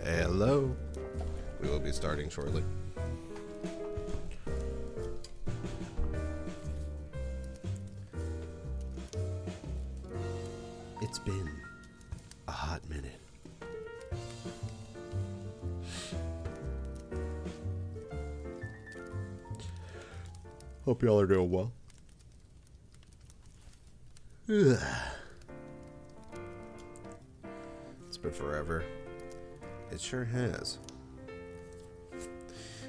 Hello. We will be starting shortly. It's been a hot minute. Hope y'all are doing well. Ugh. It's been forever. It sure has.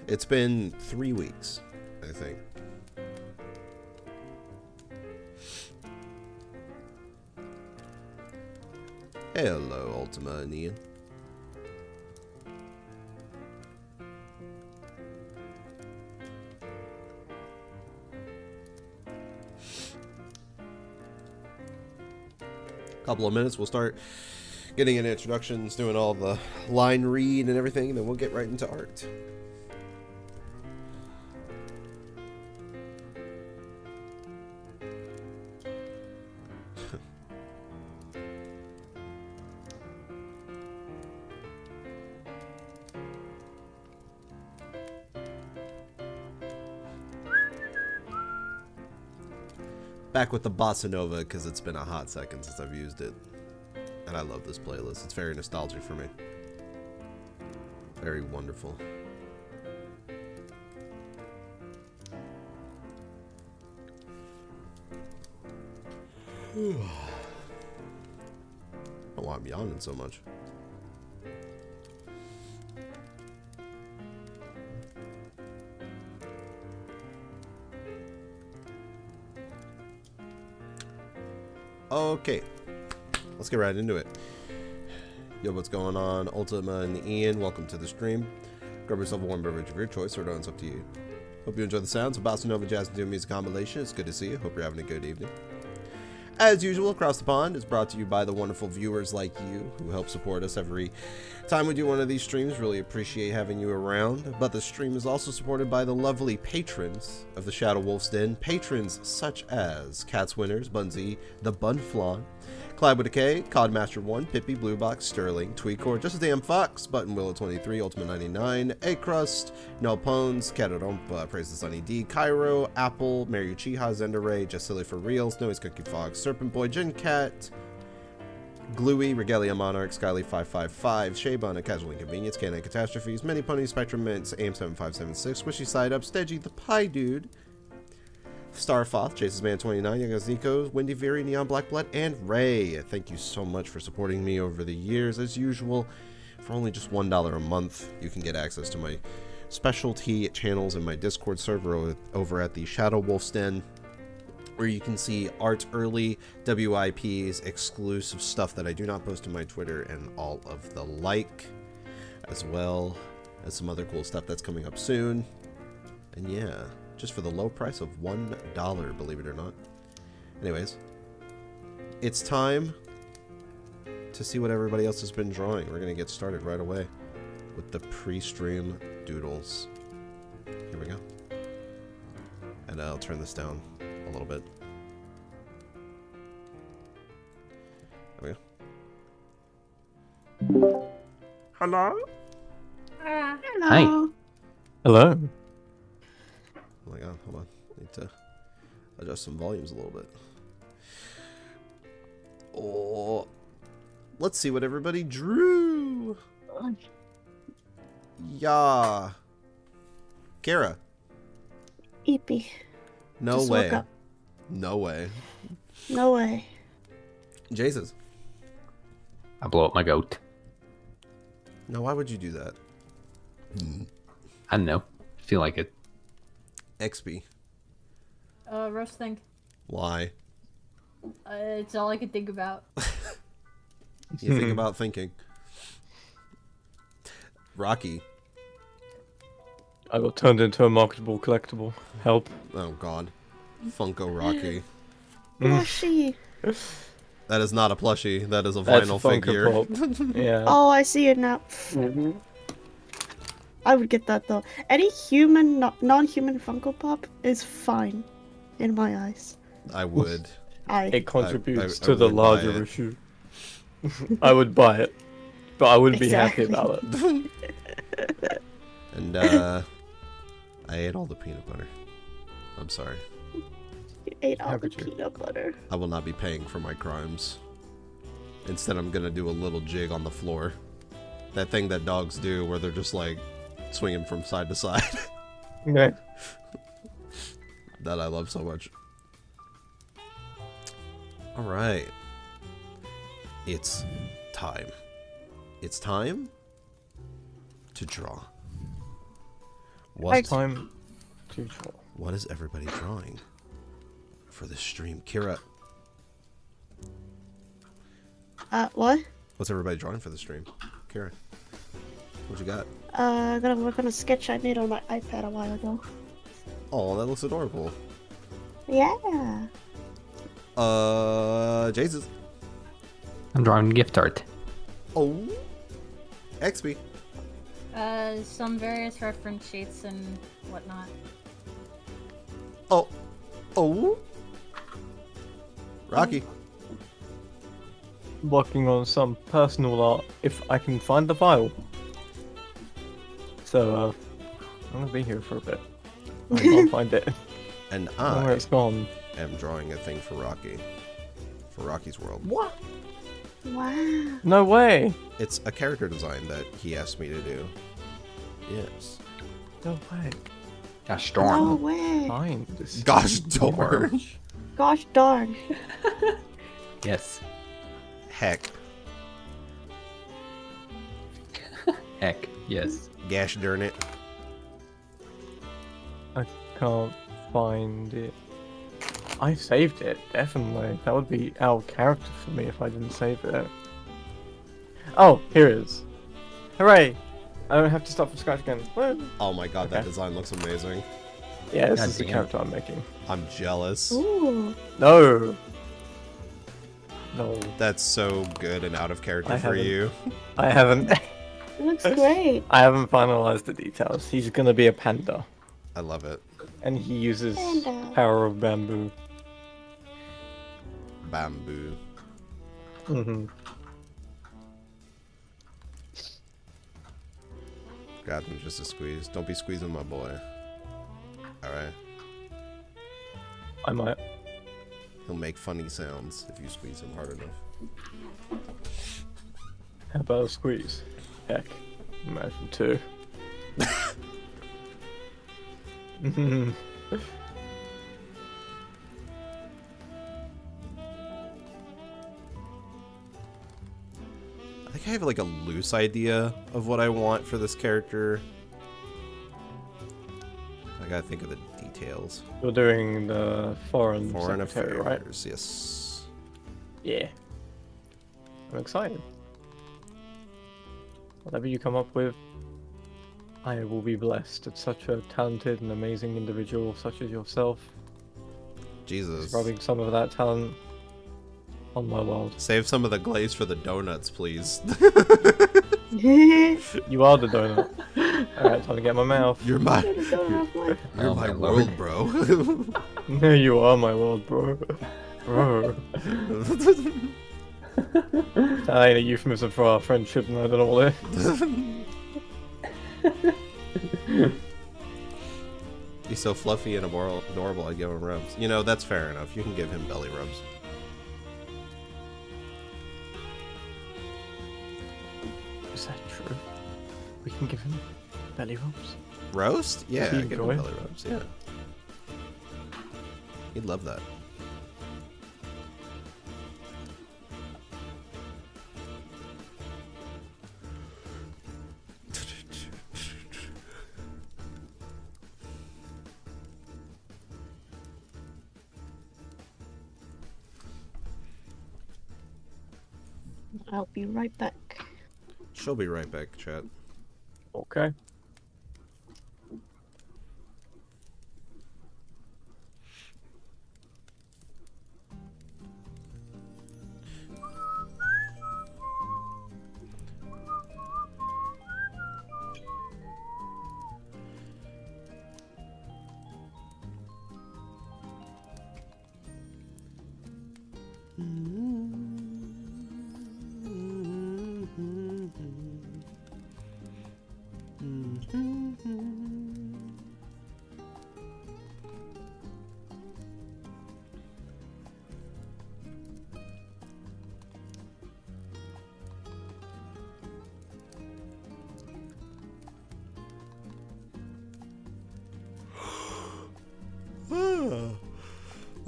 It's been 3 weeks, I think. Hello, Ultima and Ian. Couple of minutes, we'll start getting into introductions, doing all the line read and everything, and then we'll get right into art. Back with the Bossa Nova, because it's been a hot second since I've used it. And I love this playlist. It's very nostalgic for me. Very wonderful. I don't know why I'm yawning so much. Okay, let's get right into it. Yo, what's going on? Ultima and Ian, welcome to the stream. Grab yourself a warm beverage of your choice, or it's up to you. Hope you enjoy the sounds of Bossa Nova Jazz and Doom Music Combination. It's good to see you. Hope you're having a good evening. As usual, Across the Pond is brought to you by the wonderful viewers like you who help support us every time we do one of these streams. Really appreciate having you around. But the stream is also supported by the lovely patrons of the Shadow Wolf's Den. Patrons such as Cats Winners, Bunzy, the Bunflawn, Clyde with a K, Codmaster 1, Pippi, Blue Box, Sterling, Tweakor, Just a Damn Fox, Button Willow 23, Ultimate 99, A Crust, Nell Pones, Catarompa, Praise the Sunny D, Cairo, Apple, Mary Uchiha, Zenderay, Just Silly for Real, Snowy's Cookie Fox, Serpent Boy, Jen Cat, Gluey, Regalia Monarch, Skyly 555, Shaybun, A Casual Inconvenience, Canine Catastrophes, Many Pony, Spectrum Mints, AIM 7576, Squishy Side Up, Stedgy, The Pie Dude, Starfoth, Jason's Man 29, Young as Nico, Wendy Veery, Neon Black Blood, and Ray. Thank you so much for supporting me over the years. As usual, for only just $1 a month, you can get access to my specialty channels in my Discord server over at the Shadow Wolf's Den, where you can see art early, WIPs, exclusive stuff that I do not post to my Twitter, and all of the like, as well as some other cool stuff that's coming up soon. And yeah, just for the low price of $1, believe it or not. Anyways, it's time to see what everybody else has been drawing. We're going to get started right away with the pre-stream doodles. Here we go. And I'll turn this down a little bit. There we go. Hello? Hello. Hi. Hello. Oh my god, hold on. I need to adjust some volumes a little bit. Oh, let's see what everybody drew. Yeah. Kara. Eepy. No Just way. woke up. No way. No way. Jesus. I blow up my goat. No, why would you do that? I don't know. Feel like it. XP. Roast think. Why? It's all I can think about. You think about thinking. Rocky. I got turned into a marketable collectible. Help. Oh god. Funko Rocky. Plushie. That is not a plushie. That is a That's vinyl Funko figure. Pop. Yeah. Oh, I see it now. I would get that though. Any human, non-human Funko Pop is fine, in my eyes. I would. It contributes I to the would buy larger it. issue. I would buy it, but I wouldn't Exactly. be happy about it. And I ate all the peanut butter. I'm sorry. You ate all the Temperature. peanut butter. I will not be paying for my crimes. Instead, I'm gonna do a little jig on the floor. That thing that dogs do where they're just like swinging from side to side. Okay. That I love so much. Alright. It's time. It's time to draw. What, Time to draw. what is everybody drawing for this stream? Kira, What? what's everybody drawing for the stream? Kira, what you got? I'm gonna work on a sketch I made on my iPad a while ago. Oh, that looks adorable. Yeah. Jesus. I'm drawing gift art. Oh. XP. Some various reference sheets and whatnot. Oh. Oh. Rocky. Working on some personal art if I can find the file. So, I'm gonna be here for a bit. I can't find it. And I don't know where I it's gone. am drawing a thing for Rocky. For Rocky's World. What? Wow. No way! It's a character design that he asked me to do. Yes. No way. Gosh No darn. way. Fine. This Gosh darn. Gosh darn. Yes. Heck. Heck. Yes. Gosh darn it. I can't find it. I saved it, definitely. That would be out of character for me if I didn't save it. Oh, here it is. Hooray! I don't have to start from scratch again. Woo. Oh my god, that Okay. design looks amazing. Yeah, this God is the damn. character I'm making. I'm jealous. Ooh. No! No, That's so good and out of character I for haven't. you. I haven't. It looks great. I haven't finalized the details. He's gonna be a panda, I love it. and he uses Panda. power of bamboo. Bamboo. Mm-hmm. Got him just a squeeze. Don't be squeezing my boy. Alright. I might. He'll make funny sounds if you squeeze him hard enough. How about a squeeze? Heck, imagine two. Mhm. I think I have like a loose idea of what I want for this character. I gotta think of the details. You're doing the foreign Foreign secretary, affairs, right? yes. Yeah. I'm excited. Whatever you come up with, I will be blessed at such a talented and amazing individual such as yourself. Jesus. Rubbing some of that talent on my world. Save some of the glaze for the donuts, please. You are the donut. Alright, time to get my mouth. You're my You're Oh my my world, lord. bro. You are my world, bro. Bro. That ain't a euphemism for our friendship, and I don't know what it is. He's so fluffy and adorable, I give him rubs. You know, that's fair enough. You can give him belly rubs. Is that true? We can give him belly rubs? Roast? Yeah, Does he give him enjoy it? belly rubs, yeah. He'd love that. I'll be right back. She'll be right back, chat. Okay.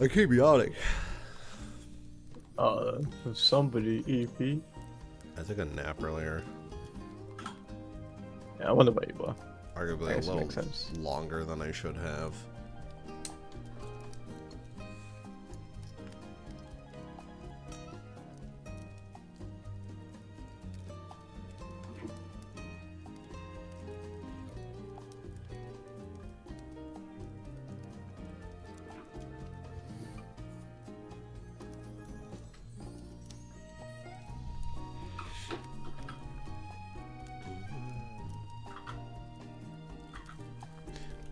I keep yawning. Somebody EP. I took a nap earlier. Yeah, I wonder where you were. Arguably I a guess it little makes sense. longer than I should have.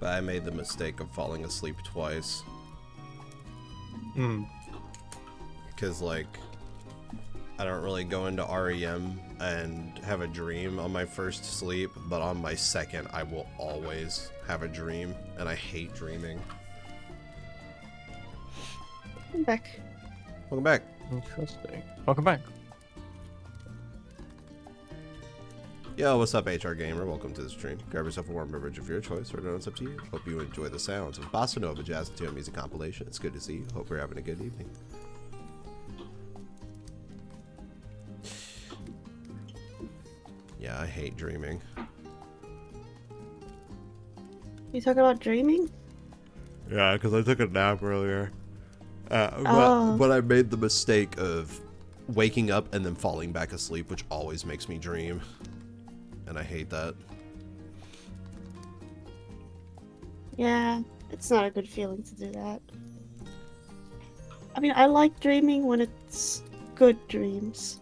But I made the mistake of falling asleep twice. Hmm. Because, like, I don't really go into REM and have a dream on my first sleep, but on my second, I will always have a dream, and I hate dreaming. I'm back. Welcome back. Interesting. Welcome back. Yo, what's up, HR Gamer? Welcome to the stream. Grab yourself a warm beverage of your choice, or no, it's up to you. Hope you enjoy the sounds of Bossa Nova Jazz and Tune Music compilation. It's good to see you. Hope you're having a good evening. Yeah, I hate dreaming. You talking about dreaming? Yeah, because I took a nap earlier. Oh. But I made the mistake of waking up and then falling back asleep, which always makes me dream. And I hate that. Yeah, it's not a good feeling to do that. I mean, I like dreaming when it's good dreams.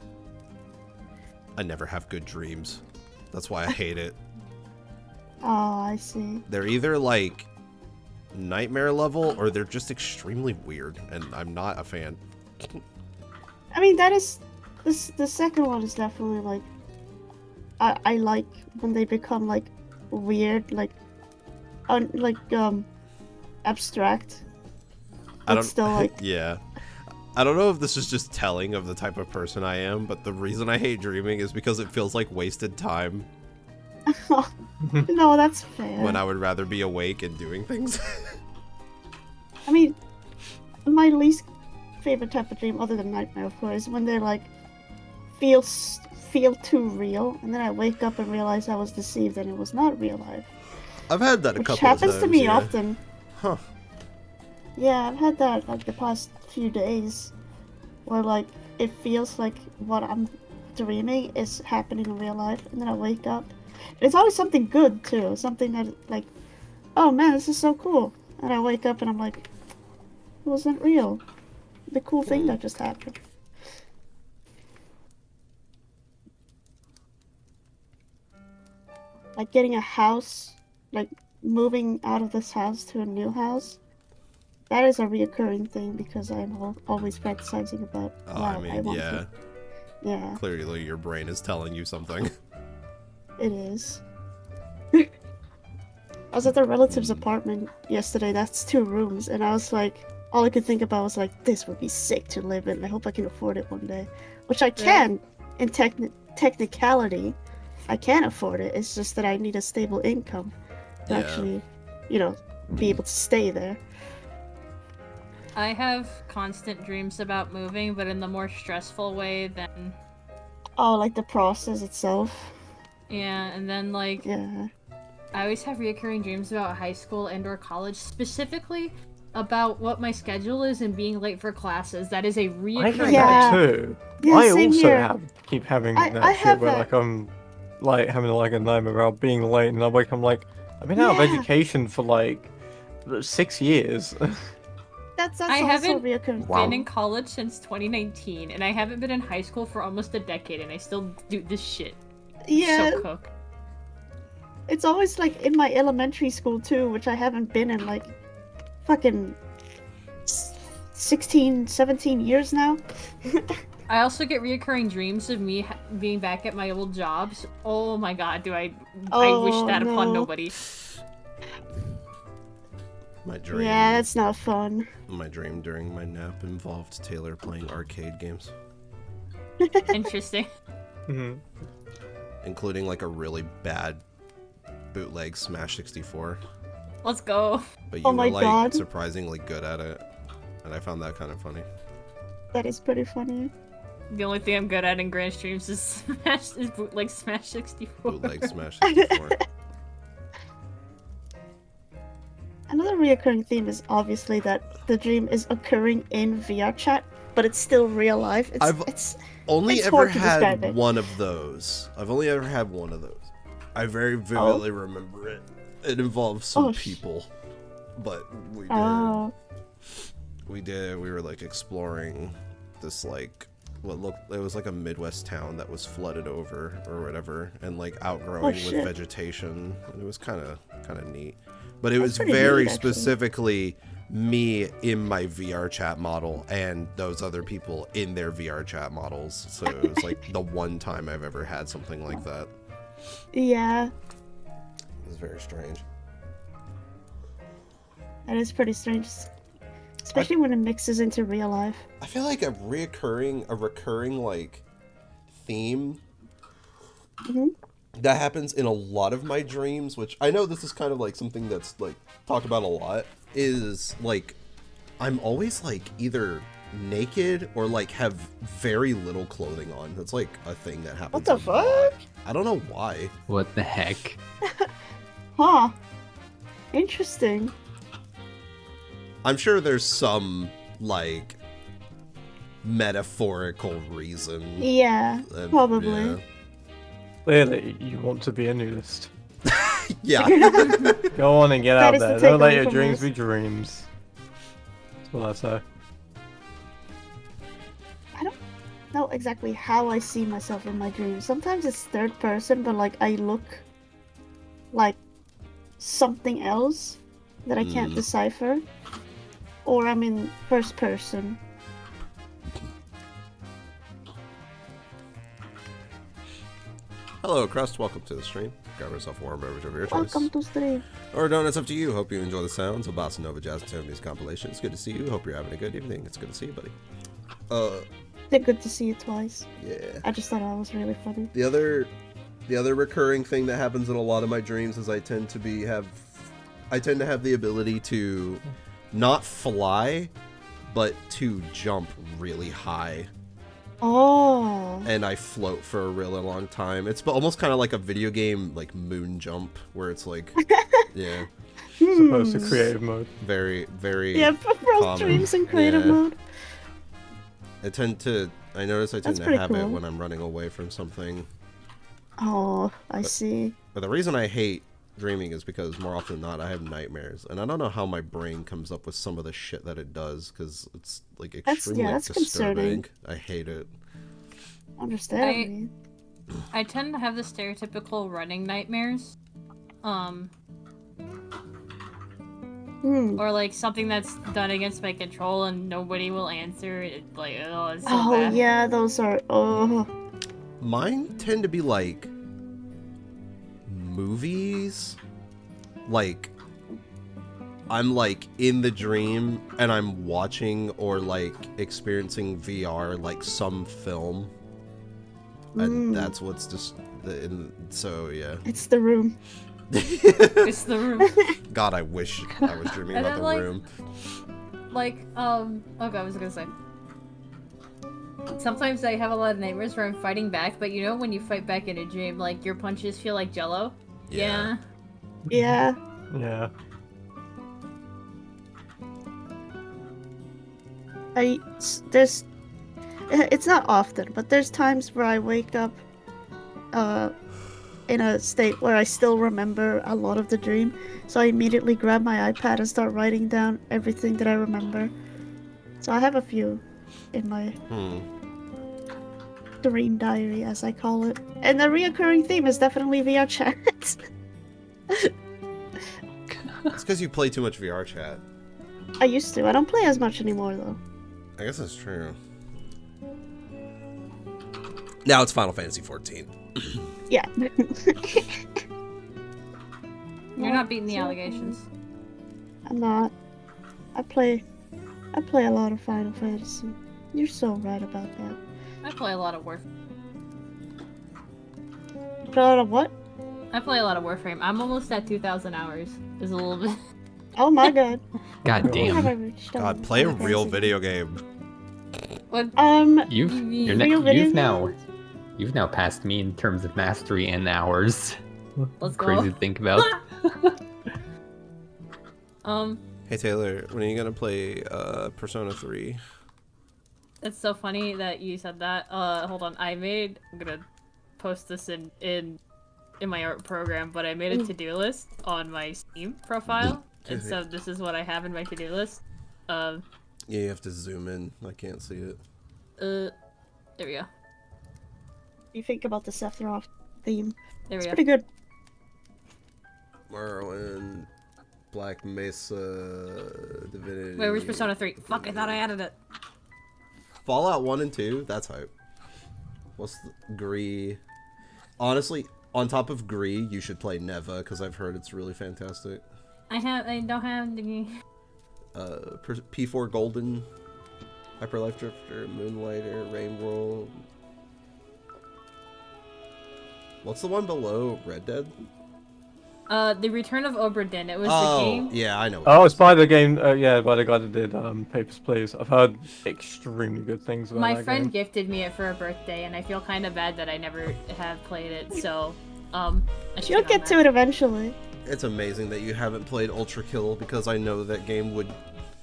I never have good dreams. That's why I hate it. Oh, I see. They're either like nightmare level or they're just extremely weird, and I'm not a fan. I mean, that is the second one is definitely like I like when they become like weird, like abstract. I But don't still like yeah. I don't know if this is just telling of the type of person I am, but the reason I hate dreaming is because it feels like wasted time no, that's fair. when I would rather be awake and doing things. I mean, my least favorite type of dream, other than nightmare, of course, is when they're like feel too real, and then I wake up and realize I was deceived and it was not real life. I've had that a Which couple of times. happens to me yeah. often. Huh. Yeah, I've had that like the past few days, where like it feels like what I'm dreaming is happening in real life, and then I wake up. And it's always something good too, something that like, oh man, this is so cool. And I wake up and I'm like, it wasn't real. The cool thing that just happened. Like getting a house, like moving out of this house to a new house. That is a reoccurring thing because I'm always fantasizing about. Oh, wow, I mean, want yeah. to. Yeah, Clearly your brain is telling you something. it is. I was at the relative's apartment yesterday. That's 2 rooms, and I was like, all I could think about was like, this would be sick to live in. I hope I can afford it one day, which I can. In technicality, I can afford it. It's just that I need a stable income to Yeah. actually, be able to stay there. I have constant dreams about moving, but in the more stressful way than... Oh, like the process itself. Yeah, and then, like, Yeah. I always have reoccurring dreams about high school and or college. Specifically, about what my schedule is and being late for classes. That is a I reoccurring have Yeah. that too. Yeah, I same also here. keep having I that shit have where that. like I'm like having like a nightmare about being late, and I'm like, I've been out of Yeah. education for like 6 years. That's I also haven't reoccurring. Wow. been in college since 2019, and I haven't been in high school for almost a decade, and I still do this shit. Yeah, So cook. it's always like in my elementary school too, which I haven't been in like fucking 16, 17 years now. I also get reoccurring dreams of me being back at my old jobs. Oh my god, I wish Oh, that upon no. nobody. My dream. Yeah, that's not fun. My dream during my nap involved Taylor playing arcade games, Interesting. Mhm. including like a really bad bootleg Smash 64. Let's go. But you Oh were my like God. surprisingly good at it, and I found that kind of funny. That is pretty funny. The only thing I'm good at in grand streams is bootleg Smash 64. Bootleg Smash 64. Another reoccurring theme is obviously that the dream is occurring in VR chat, but it's still real life. It's Only It's ever hard to had describe it. one of those. I've only ever had one of those. I very vividly remember it. It involved some Oh, people, but we were like exploring this like it was like a Midwest town that was flooded over or whatever, and like outgrowing with shit. vegetation. And it was kind of neat, but it was pretty very neat, actually. specifically me in my VR chat model and those other people in their VR chat models. So it was like the one time I've ever had something like that. yeah, It was very strange. that is pretty strange, especially when it mixes into real life. I feel like a recurring like theme Mhm. that happens in a lot of my dreams, which I know this is kind of like something that's like talked about a lot, is like I'm always like either naked or like have very little clothing on. That's like a thing that happens. What the a lot. fuck? I don't know why. What the heck? Huh? Interesting. I'm sure there's some like metaphorical reason. Yeah, probably. Yeah. Clearly, you want to be a nudist. Yeah. Go on and get That out is the there. Don't let takeaway your from dreams this. be dreams. That's what I say. I don't know exactly how I see myself in my dreams. Sometimes it's third person, but like I look like something else that I can't decipher. Or I'm in first person. Hello, Crust. Welcome to the stream. Grab yourself a warm beverage of your choice. Welcome to stream. Or don't, it's up to you. Hope you enjoy the sounds of Bossa Nova Jazz and Tone Music compilation. It's good to see you. Hope you're having a good evening. It's good to see you, buddy. It's good to see you twice. Yeah. I just thought that was really funny. The other recurring thing that happens in a lot of my dreams is I tend to have the ability to not fly, but to jump really high. Oh. And I float for a really long time. It's almost kind of like a video game, like moon jump, where it's like, yeah, Supposed to creative mode. very, very. Yeah, for both common. dreams in creative Yeah. mode. I notice I tend That's to pretty have it cool. when I'm running away from something. Oh, I see. But the reason I hate dreaming is because more often than not I have nightmares, and I don't know how my brain comes up with some of the shit that it does, because it's like extremely that's disturbing. concerning. I hate it. Understandably. I tend to have the stereotypical running nightmares. Or like something that's done against my control and nobody will answer. It's like, oh, it's so Oh bad. yeah, those are. Oh. Mine tend to be like movies. Like I'm like in the dream and I'm watching or like experiencing VR like some film. And that's what's just so yeah. It's The Room. It's The Room. God, I wish I was dreaming And about then, The like- Room. Like, oh god, I was gonna say. Sometimes I have a lot of nightmares where I'm fighting back, but you know when you fight back in a dream, like your punches feel like jello? Yeah. Yeah. Yeah. there's it's not often, but there's times where I wake up in a state where I still remember a lot of the dream, so I immediately grab my iPad and start writing down everything that I remember. So I have a few in my dream diary, as I call it. And the reoccurring theme is definitely VR chat. It's because you play too much VR chat. I used to. I don't play as much anymore, though. I guess that's true. Now it's Final Fantasy 14. Yeah. You're not beating the allegations. I'm not. I play a lot of Final Fantasy. You're so right about that. I play a lot of Warframe. A lot of what? I play a lot of Warframe. I'm almost at 2,000 hours. Is a little bit. Oh my god. God What have I damn. reached on God, play a Final real Fantasy? video game. What? You've Real video you've now passed me in terms of mastery and hours. Let's go. Crazy to think about. Hey Taylor, when are you gonna play Persona 3? It's so funny that you said that. Hold on. I'm gonna post this in my art program, but I made a to-do list on my Steam profile, and so this is what I have in my to-do list. Yeah, you have to zoom in. I can't see it. There we go. You think about the Sephiroth theme. There It's we go. pretty good. Morrowind, Black Mesa, Divinity. Wait, where's Persona 3? Fuck, I thought I added it. Fallout 1 and 2? That's hype. What's the Gree? Honestly, on top of Gree, you should play Neva, because I've heard it's really fantastic. I don't have the... P4 Golden, Hyperlife Drifter, Moonlighter, Rainworld. What's the one below Red Dead? The Return of Obra Dinn. It was the Oh, game. yeah, I know. Oh, it's by the game. Yeah, by the guy that did Papers, Please. I've heard extremely good things about My that friend game. gifted me it for a birthday, and I feel kind of bad that I never have played it. So, I should You'll get to it eventually. It's amazing that you haven't played Ultra Kill, because I know that game would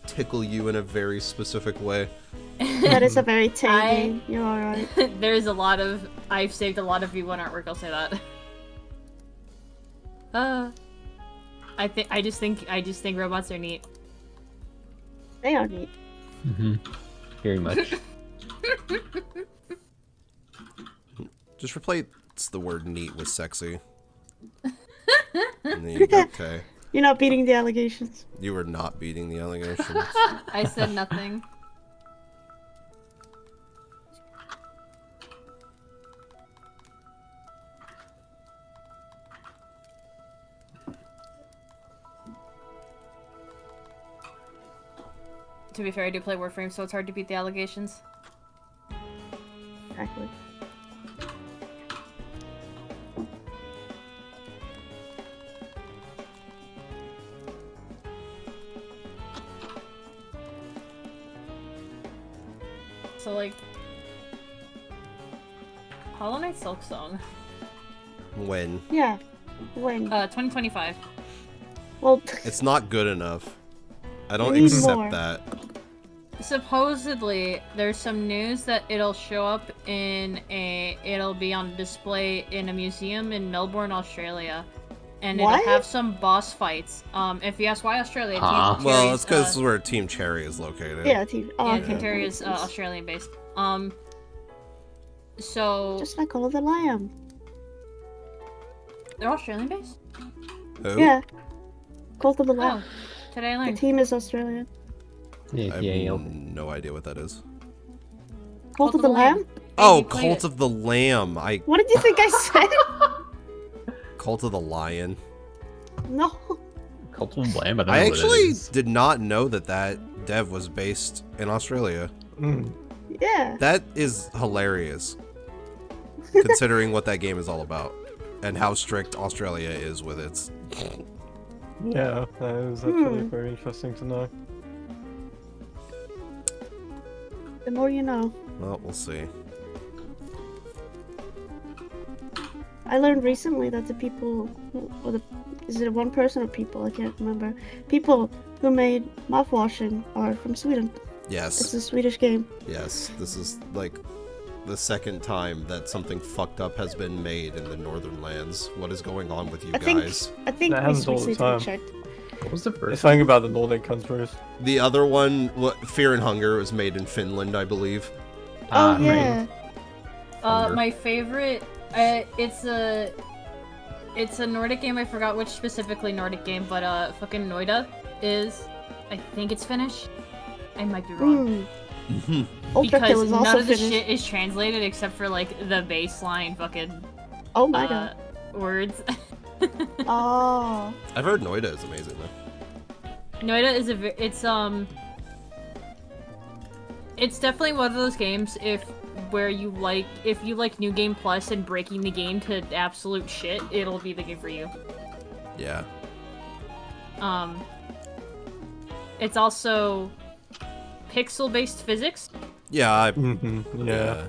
tickle you in a very specific way. That is a very tame game. You're alright. There's a lot of. I've saved a lot of V1 artwork. I'll say that. I just think robots are neat. They are neat. Very much. Just replace the word neat with sexy. And then you go, okay. You're not beating the allegations. You were not beating the allegations. I said nothing. To be fair, I do play Warframe, so it's hard to beat the allegations. Exactly. So, like... Hollow Knight Silk Song. When? Yeah. When? 2025. Well, It's not good enough. I don't We need accept more. that. Supposedly, there's some news that it'll show up it'll be on display in a museum in Melbourne, Australia. And What? it'll have some boss fights. If you ask why Australia, Huh. Team Well, Terry's, it's because where Team Cherry is located. yeah, Team. Oh, yeah, okay. Team Terry is Australian based. So Just like all the lamb. they're Australian based? Who? Yeah. Cult of the Oh, Lamb. today I The learned. team is Australian. Yeah, I yeah, have no idea what that is. Cult of the Lamb? Oh, you played Cult it. of the Lamb. What did you think I said? Cult of the Lion. No. Cult of Lamb. I don't I know what that actually is. did not know that dev was based in Australia. Mm. Yeah. That is hilarious, considering what that game is all about and how strict Australia is with its. Yeah, that is actually very interesting to know. The more you know. Well, we'll see. I learned recently that the people, is it one person or people? I can't remember. People who made mouthwashing are from Sweden. Yes. It's a Swedish game. Yes, this is like the second time that something fucked up has been made in the northern lands. What is going on with you I guys? think That we happens all the recently time. checked. What was the It's first? something about the Nordic countries. The other one, Fear and Hunger, was made in Finland, I believe. Oh Right. yeah. Hunger. My favorite, it's a Nordic game. I forgot which specifically Nordic game, but fucking Noida is, I think it's Finnish. I might be wrong. Ultra Kill Because is none also of the Finnish. shit is translated except for like the baseline fucking Oh my god. words. Oh. I've heard Noida is amazing though. Noida is it's definitely one of those games if you like New Game Plus and breaking the game to absolute shit, it'll be the game for you. Yeah. It's also pixel-based physics. Yeah, Yeah.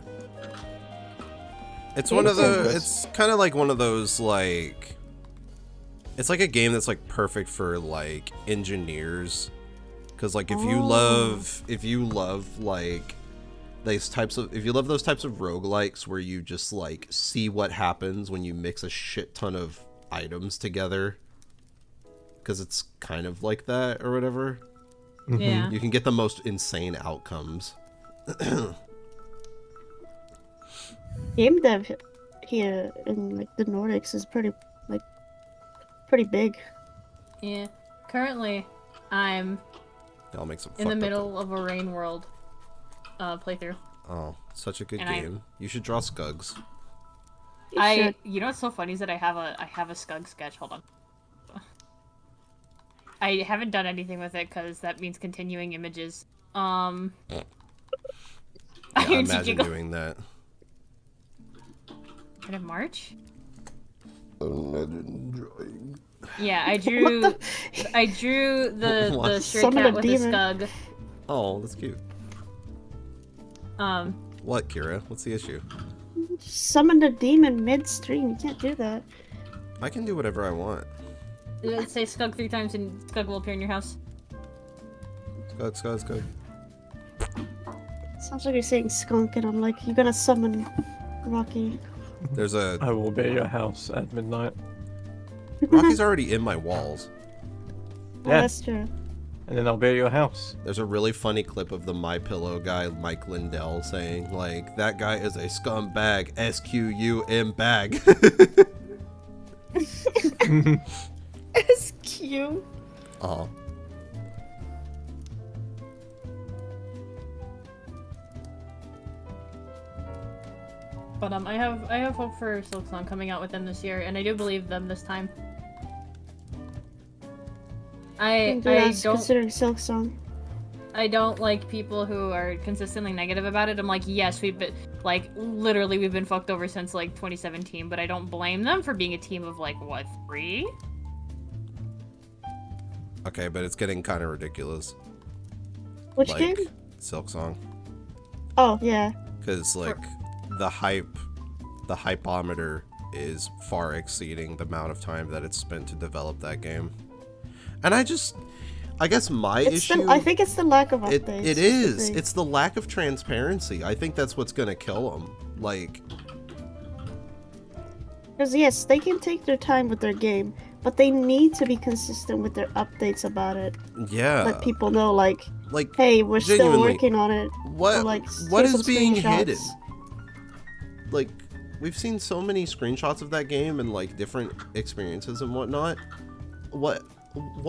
It's one of the. Yes. It's kind of like one of those like. It's like a game that's like perfect for like engineers, because like if you love like those types of those types of roguelikes where you just like see what happens when you mix a shit ton of items together, because it's kind of like that or whatever. Yeah. You can get the most insane outcomes. Game dev here in like the Nordics is pretty big. Yeah. Currently, I'm I'll make some. in the fucked up middle of a Rain World playthrough. Oh, such a good And game. You should draw Skugs. You should. You know what's so funny is that I have a Skug sketch. Hold on. I haven't done anything with it because that means continuing images. Yeah, I heard you imagine giggle. doing that. End of March? Imagine drawing. Yeah, I drew the What? stray Summon cat a with demon. a Skug. Oh, that's cute. Um, What, Kira? What's the issue? Summon a demon mid-stream. You can't do that. I can do whatever I want. let's say Skug 3 times and Skug will appear in your house. Skug, Skug, Skug. Sounds like you're saying skunk, and I'm like, you're gonna summon Rocky. There's a... I will be at your house at midnight. Rocky's already in my walls. Oh, Yeah. that's true. And then I'll be at your house. There's a really funny clip of the My Pillow guy, Mike Lindell, saying, like, that guy is a scumbag. S-Q-U-M bag. It's cute. Aw. But I have hope for Silksong coming out with them this year, and I do believe them this time. I don't considering Silk Song. I don't like people who are consistently negative about it. I'm like, yes, we've been like literally we've been fucked over since like 2017, but I don't blame them for being a team of like what 3? Okay, but it's getting kind of ridiculous. Which Like, game? Silk Song. Oh yeah. Because, like, the hypometer is far exceeding the amount of time that it's spent to develop that game. And I guess my issue... I think it's the lack of it updates. is. It's the lack of transparency. I think that's what's gonna kill them. Like, Because yes, they can take their time with their game, but they need to be consistent with their updates about it. yeah. Let people know, like, Like, hey, we're still genuinely, working on it. what, Or, like, what here's is some being screenshots. hidden? Like, we've seen so many screenshots of that game and, like, different experiences and whatnot. What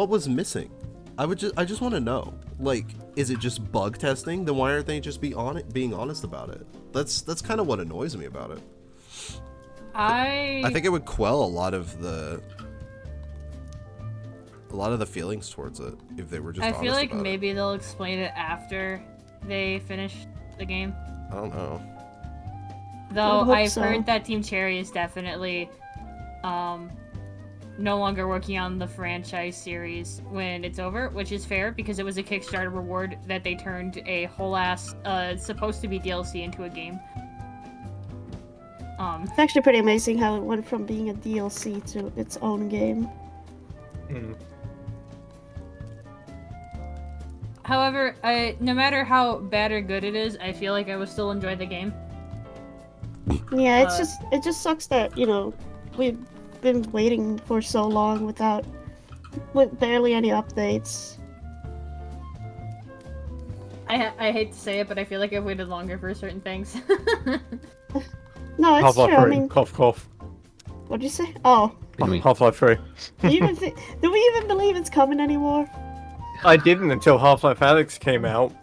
was missing? I just want to know. Like, is it just bug testing? Then why aren't they just being honest about it? That's kind of what annoys me about it. I think it would quell a lot of the feelings towards it if they were just I honest feel like about maybe they'll explain it after they finish the game. it. I don't know. Though hope I've so. heard that Team Cherry is definitely no longer working on the franchise series when it's over, which is fair because it was a Kickstarter reward that they turned a whole ass supposed to be DLC into a game. It's actually pretty amazing how it went from being a DLC to its own game. However, no matter how bad or good it is, I feel like I would still enjoy the game. Yeah, it just sucks that, you know, we've been waiting for so long with barely any updates. I hate to say it, but I feel like I've waited longer for certain things. No, it's Half-Life true. I 3. mean, Cough, cough. what'd you say? Oh, Didn't we- Half-Life 3. do we even believe it's coming anymore? I didn't until Half-Life Alyx came out.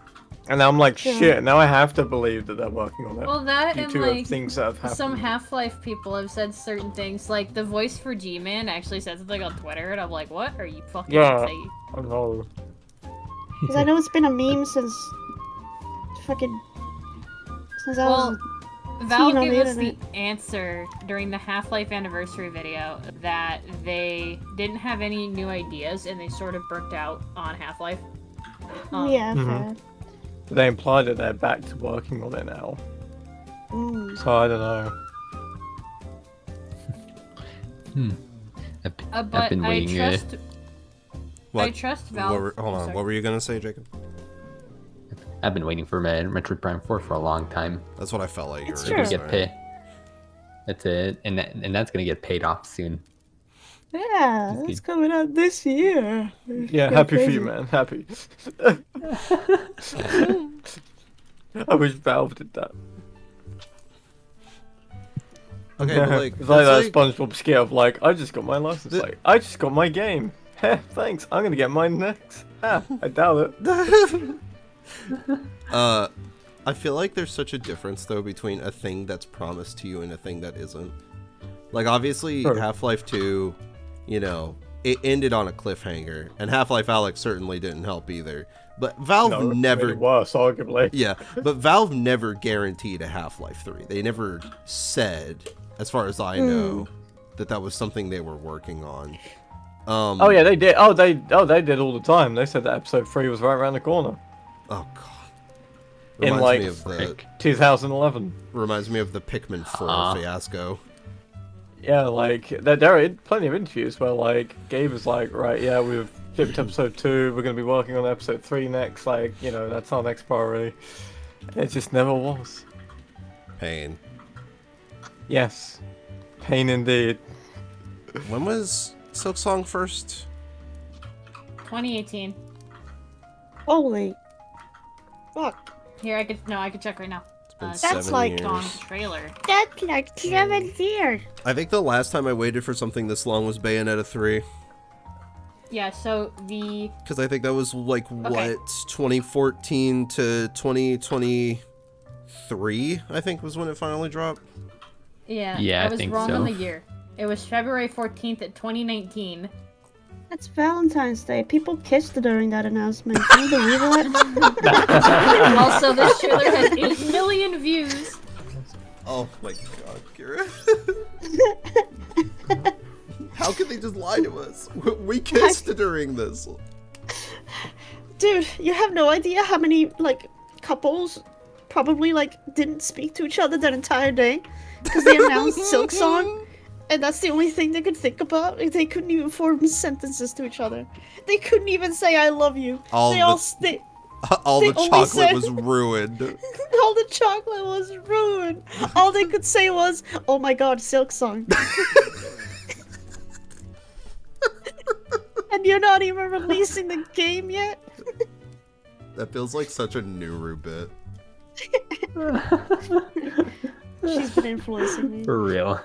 And now I'm like, Yeah. shit, now I have to believe that they're working on it. Well, that Due and to like things that have happened. some Half-Life people have said certain things. Like the voice for G-Man actually said something on Twitter, and I'm like, what are you fucking Yeah. saying? Oh no. Because I know it's been a meme since I was. Valve on gave the us the internet. answer during the Half-Life anniversary video that they didn't have any new ideas and they sort of burnt out on Half-Life. Yeah, fair. They implied that they're back to working on it now. Mm. So I don't know. I've But been I waiting. trust. What? I trust Valve. Hold on. Sorry. What were you gonna say, Jacob? I've been waiting for Metroid Prime 4 for a long time. That's what I felt like you It's were true. gonna Get say. paid. That's it, and that's gonna get paid off soon. Yeah, That's it's good. coming out this year. Yeah, Go happy for crazy. you, man. Happy. I wish Valve did that. Okay, but like, it's like that's that SpongeBob skit of like, I just got my license. Like, I just got my game. Heh, thanks. I'm gonna get mine next. Ha, I doubt it. I feel like there's such a difference though between a thing that's promised to you and a thing that isn't. Like obviously Sure. Half-Life 2, you know, it ended on a cliffhanger, and Half-Life Alyx certainly didn't help either. But Valve No, it never made it worse, arguably. Yeah, but Valve never guaranteed a Half-Life 3. They never said, as far as I know, that was something they were working on. Oh yeah, they did. They did all the time. They said that episode 3 was right around the corner. Oh god. In Reminds like me of the 2011. reminds me of the Pikmin 4 fiasco. Yeah, like there are plenty of interviews where like Gabe is like, right, yeah, we've shipped episode 2, we're gonna be working on episode 3 next, like, you know, that's our next priority. It just never was. Pain. Yes. Pain indeed. When was Silksong first? 2018. Holy. Fuck. Here, I could check right now. It's been That's 7 like years. Song trailer. That's like 7 years. I think the last time I waited for something this long was Bayonetta 3. Yeah, so the Because I think that was like, what, 2014 to 2023, I think was when it finally dropped. yeah, Yeah, I I was think wrong so. on the year. It was February 14th at 2019. That's Valentine's Day. People kissed during that announcement. Can you believe that? Also, this trailer has 8 million views. Oh my god, Kira. How could they just lie to us? We kissed during this. Dude, you have no idea how many, like, couples probably, like, didn't speak to each other that entire day because they announced Silksong, and that's the only thing they could think about. Like, they couldn't even form sentences to each other. They couldn't even say "I love you." All they the- all All They the only chocolate said- was ruined. all the chocolate was ruined. All they could say was, "Oh my God, Silksong." And you're not even releasing the game yet. That feels like such a Nuru bit. She's been influencing me. For real.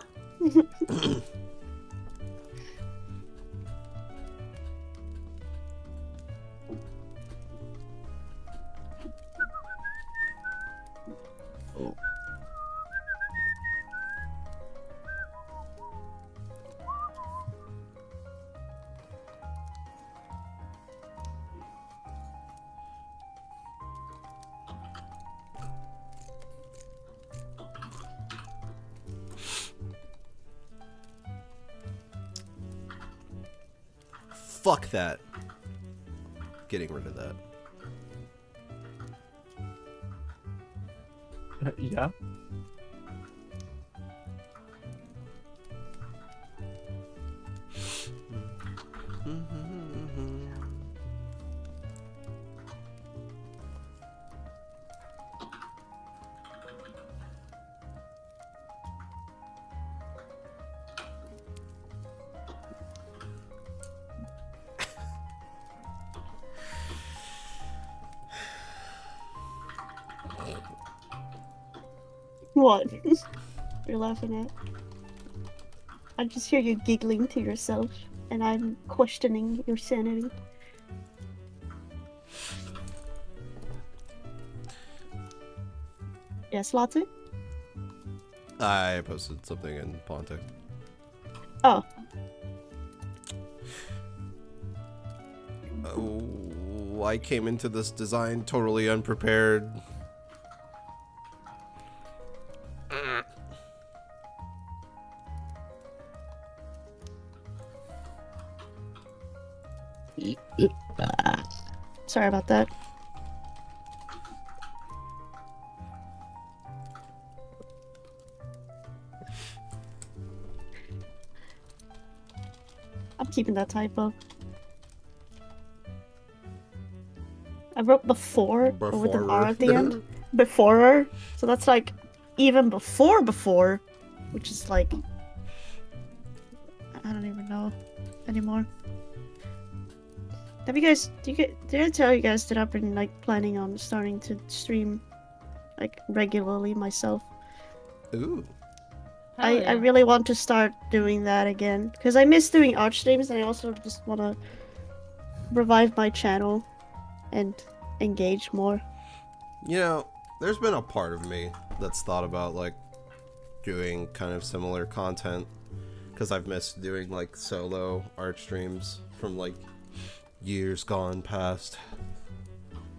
Fuck that. Getting rid of that. Yeah. What? You're laughing at? I just hear you giggling to yourself, and I'm questioning your sanity. Yes, Latte? I posted something in Pontic. Oh. Oh, I came into this design totally unprepared. Sorry about that. I'm keeping that typo. I wrote before, but with an R at the end. Before, so that's like even before, which is like I don't even know anymore. Have you guys? Did I tell you guys that I've been like planning on starting to stream like regularly myself? Ooh. Hell I yeah. really want to start doing that again because I miss doing art streams and I also just want to revive my channel and engage more. You know, there's been a part of me that's thought about like doing kind of similar content because I've missed doing like solo art streams from like years gone past.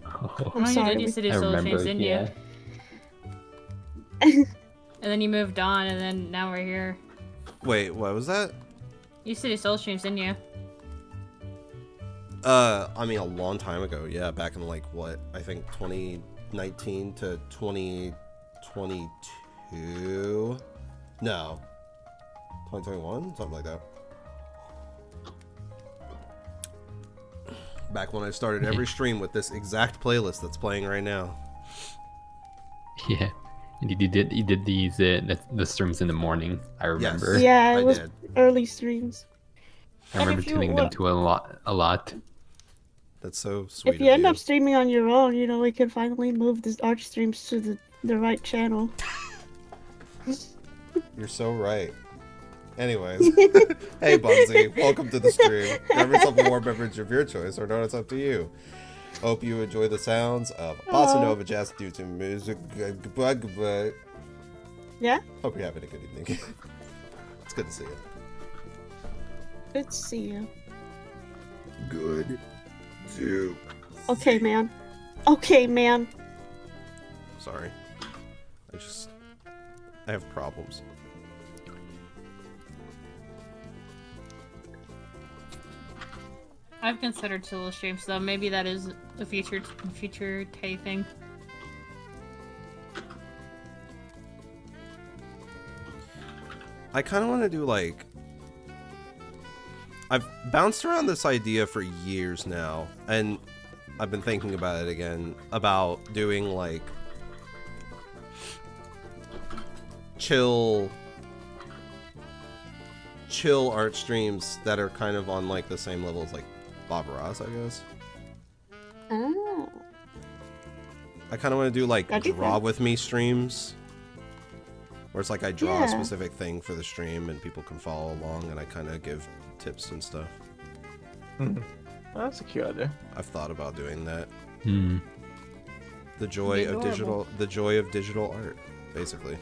Oh, I'm Oh, you sorry. did used to do I solo remember, streams, didn't yeah. you? And then you moved on, and then now we're here. Wait, what was that? You used to do solo streams, didn't you? I mean a long time ago, yeah, back in like what, I think 2019 to 2022? No. 2021? Something like that. Back when I started every stream with this exact playlist that's playing right now. Yeah. And you did these the streams in the morning, I remember. Yes. Yeah, I it was did. early streams. I remember if you tuning them wa- to a lot. That's so sweet If you of end you. up streaming on your own, you know, we can finally move the art streams to the right channel. You're so right. Anyways, hey Bunsy, welcome to the stream. Grab yourself a warm beverage of your choice, or no, it's up to you. Hope you enjoy the sounds of bossa nova jazz due to music. Yeah? Hope you're having a good evening. It's good to see you. Good to see you. Good to. Okay, man. Okay, man. Sorry. I have problems. I've considered solo streams, so maybe that is a future Tay thing. I kind of want to do like. I've bounced around this idea for years now, and I've been thinking about it again, about doing like chill art streams that are kind of on like the same level as like Bob Ross, I guess. Oh. I kind of want to do like That'd be draw fun. with me streams, where it's like I draw Yeah. a specific thing for the stream and people can follow along, and I kind of give tips and stuff. That's a cute idea. I've thought about doing that. Hmm. The joy of Adorable. digital art, basically.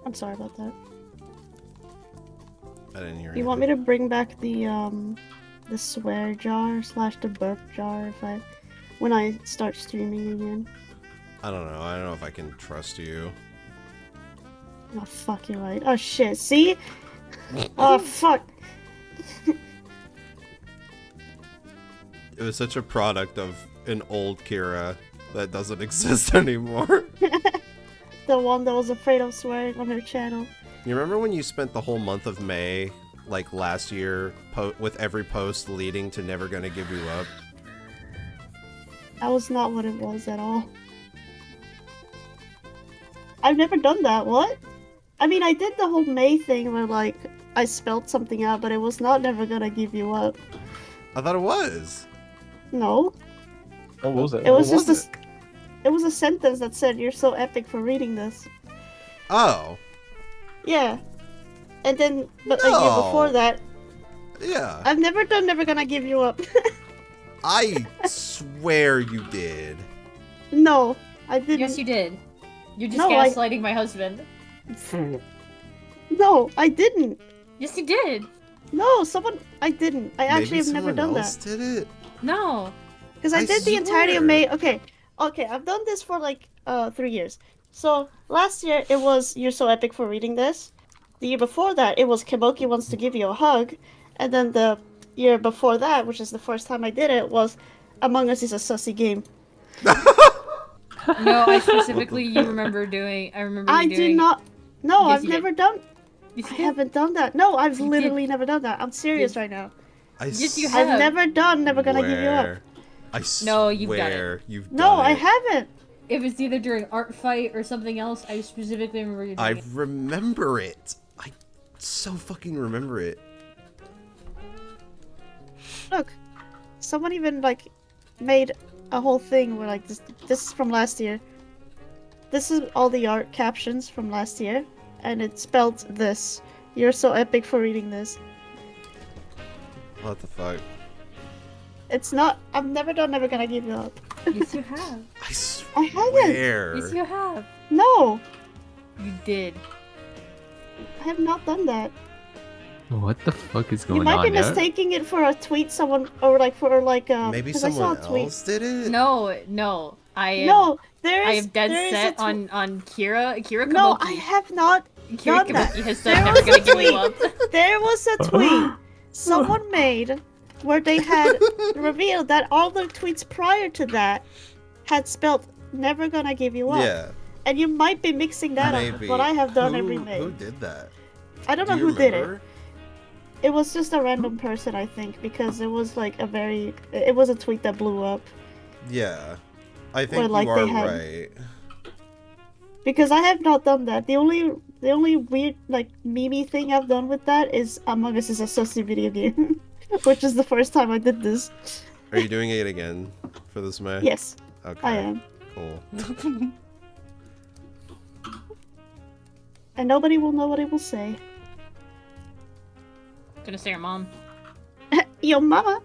I'm sorry about that. I didn't hear You want me anything. to bring back the swear jar / the burp jar when I start streaming again? I don't know. I don't know if I can trust you. Oh fuck, you're right. Oh shit, see? Oh fuck. It was such a product of an old Kira that doesn't exist anymore. The one that was afraid of swearing on her channel. You remember when you spent the whole month of May, like last year, with every post leading to Never Gonna Give You Up? That was not what it was at all. I've never done that, what? I mean, I did the whole May thing where, like, I spelled something out, but it was not Never Gonna Give You Up. I thought it was. No. What was it? It was What just it was a sentence that said, "You're so epic for reading this." Oh. Yeah. And then, but a No. year before that, Yeah. I've never done Never Gonna Give You Up. I swear you did. No, I didn't. Yes, you did. You're just No, gaslighting my husband. No, I didn't. Yes, you did. No, I didn't. I actually Maybe have never done someone that. else did it? No. Because I I did the entirety of swear. May. Okay, I've done this for like 3 years. So last year it was "You're so epic for reading this." The year before that it was "Kamoki wants to give you a hug," and then the year before that, which is the first time I did it, was "Among Us is a sussy game." No, I specifically you remember doing. I remember you I doing. do not. No, Yes, I've you did. never done. Yes, I you did. haven't done that. No, I've You literally never done that. I'm serious Yes. right now. I Yes, you swear. have. I've never done Never Gonna Give You Up. I No, you've done swear you've done No, I it. haven't. It was either during art fight or something else. I specifically remember you doing I it. remember it. I so fucking remember it. Look, someone even like made a whole thing where like this is from last year. This is all the art captions from last year, and it spelled this. "You're so epic for reading this." What the fuck? It's not. I've never done Never Gonna Give You Up. Yes, you have. I haven't. Swear. Yes, you have. No, You did. I have not done that. What the fuck is You going might on be there? mistaking it for a tweet someone or like for like Maybe 'cause I saw someone a tweet. else did it? No. No, there I is. am dead there is set a tw- on Kira. Kira Kabuki. No, I have not. Kira done that. Kabuki has said There never was gonna a give you tweet. up. There was a tweet someone made where they had revealed that all their tweets prior to that had spelled "Never Gonna Give You Up." Yeah. And you might be mixing that up Maybe. with what I have done who, every May. Who did that? I don't Do know you who did it. remember? It was just a random person, I think, because it was like it was a tweet that blew up. Yeah. I think like, you they are had- right. Because I have not done that. The only weird like meme thing I've done with that is Among Us is a sussy video game, which is the first time I did this. Are you doing it again for this May? Yes, Okay. I am, Cool. and nobody will know what I will say. Gonna say your mom. Yo, mama.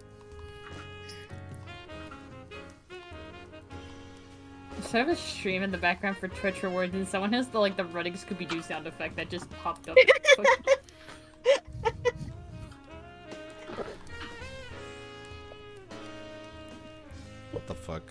Should I have a stream in the background for Twitch rewards and someone has the the running Scooby-Doo sound effect that just popped up. What the fuck?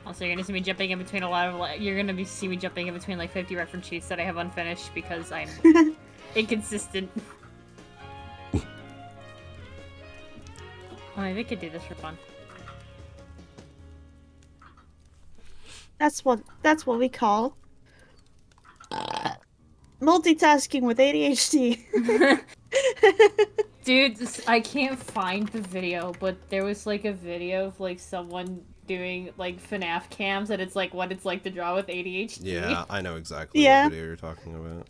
Also, you're gonna see me jumping in between a lot of you're gonna see me jumping in between like 50 reference sheets that I have unfinished because I'm inconsistent. Oh, maybe we could do this for fun. That's what we call multitasking with ADHD. Dude, I can't find the video, but there was like a video of like someone doing like FNAF cams, and it's like what it's like to draw with ADHD. Yeah, I know exactly Yeah. what video you're talking about.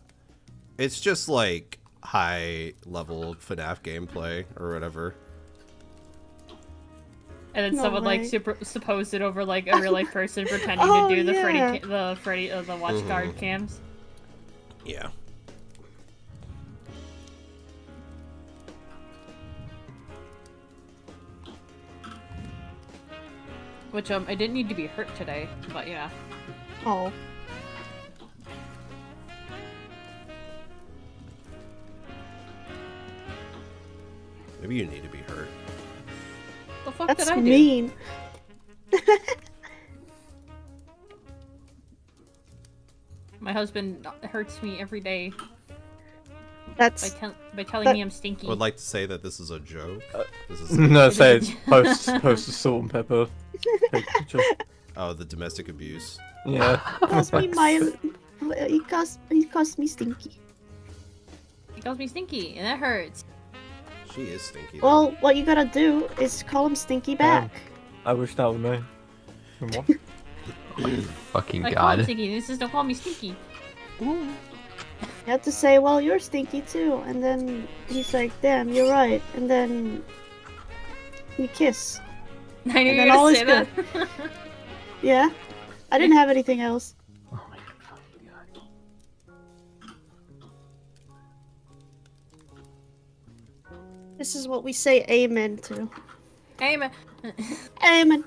It's just like high level FNAF gameplay or whatever. And then No someone way. like supposed it over like a real life person pretending Oh, to do the yeah. the watch guard cams. Yeah. Which I didn't need to be hurt today, but yeah. Oh. Maybe you need to be hurt. The fuck That's did I do? mean. My husband hurts me every day That's by telling That- me I'm stinky. I would like to say that this is a joke. This is No, say it's post salt and pepper. Picture. oh, the domestic abuse. Yeah. cost me my. He cost me stinky. He calls me stinky, and that hurts. She is stinky. though. Well, what you gotta do is call him stinky back. I wish that were me. And what? Fucking I call him god. stinky, and he says, "Don't call me stinky." You have to say, well, you're stinky too, and then he's like, damn, you're right, and then you kiss. I knew And you then were all gonna is say that. Yeah, I didn't have anything else. Oh my fucking god. This is what we say amen to. Amen. Amen.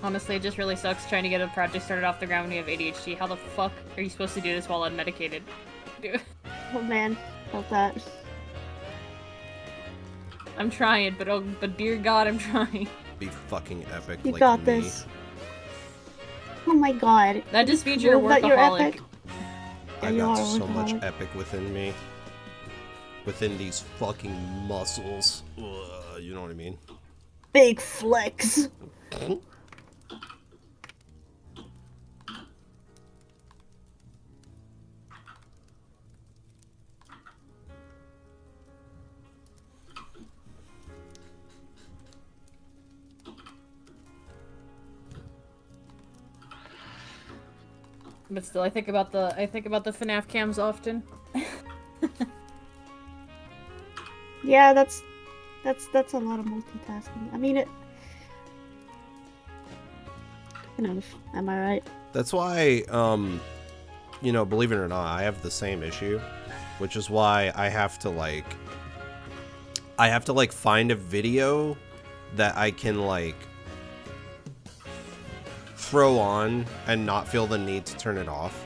Honestly, it just really sucks trying to get a project started off the ground when you have ADHD. How the fuck are you supposed to do this while unmedicated? Dude, Oh man, felt that. I'm trying, but dear God, I'm trying. Be fucking epic. You like got me. this. Oh my god. That just means you're a Prove that you're workaholic. epic. Yeah, I you got are a so much workaholic. epic within me. Within these fucking muscles. Ugh, you know what I mean? Big flex. But still, I think about the FNAF cams often. Yeah, that's a lot of multitasking. I mean it. Enough. Am I right? That's why, you know, believe it or not, I have the same issue, which is why I have to find a video that I can like throw on and not feel the need to turn it off.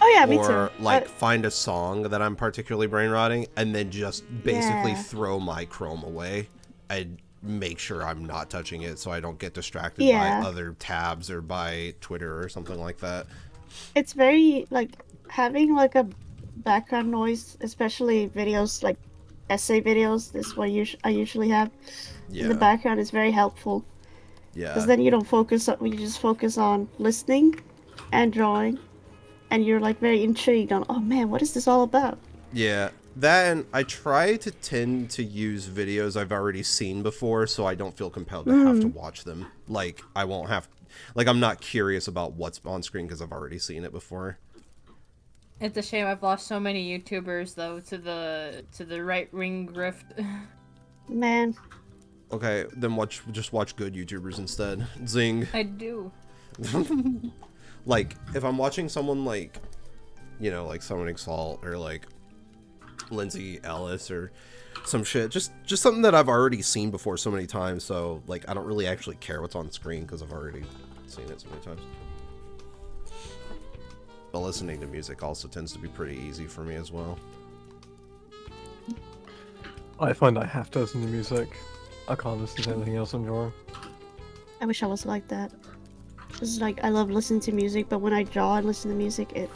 Oh yeah, me Or too. like find a song that I'm particularly brain rotting and then just basically Yeah. throw my Chrome away and make sure I'm not touching it so I don't get distracted Yeah. by other tabs or by Twitter or something like that. It's very like having like a background noise, especially videos like essay videos. This is what I usually have in the Yeah. background is very helpful because Yeah. then you don't focus on. You just focus on listening and drawing, and you're like very intrigued on. Oh man, what is this all about? Yeah. That and I try to tend to use videos I've already seen before so I don't feel compelled to have to watch them. Like I won't have like I'm not curious about what's on screen because I've already seen it before. It's a shame I've lost so many YouTubers though to the right wing grift. Man, Okay, then just watch good YouTubers instead. Zing. I do. Like if I'm watching someone like, you know, like Summoning Salt or like Lindsay Ellis or some shit, just something that I've already seen before so many times, so like I don't really actually care what's on screen because I've already seen it so many times. But listening to music also tends to be pretty easy for me as well. I find I have to listen to music. I can't listen to anything else I'm drawing. I wish I was like that. This is like I love listening to music, but when I draw and listen to music,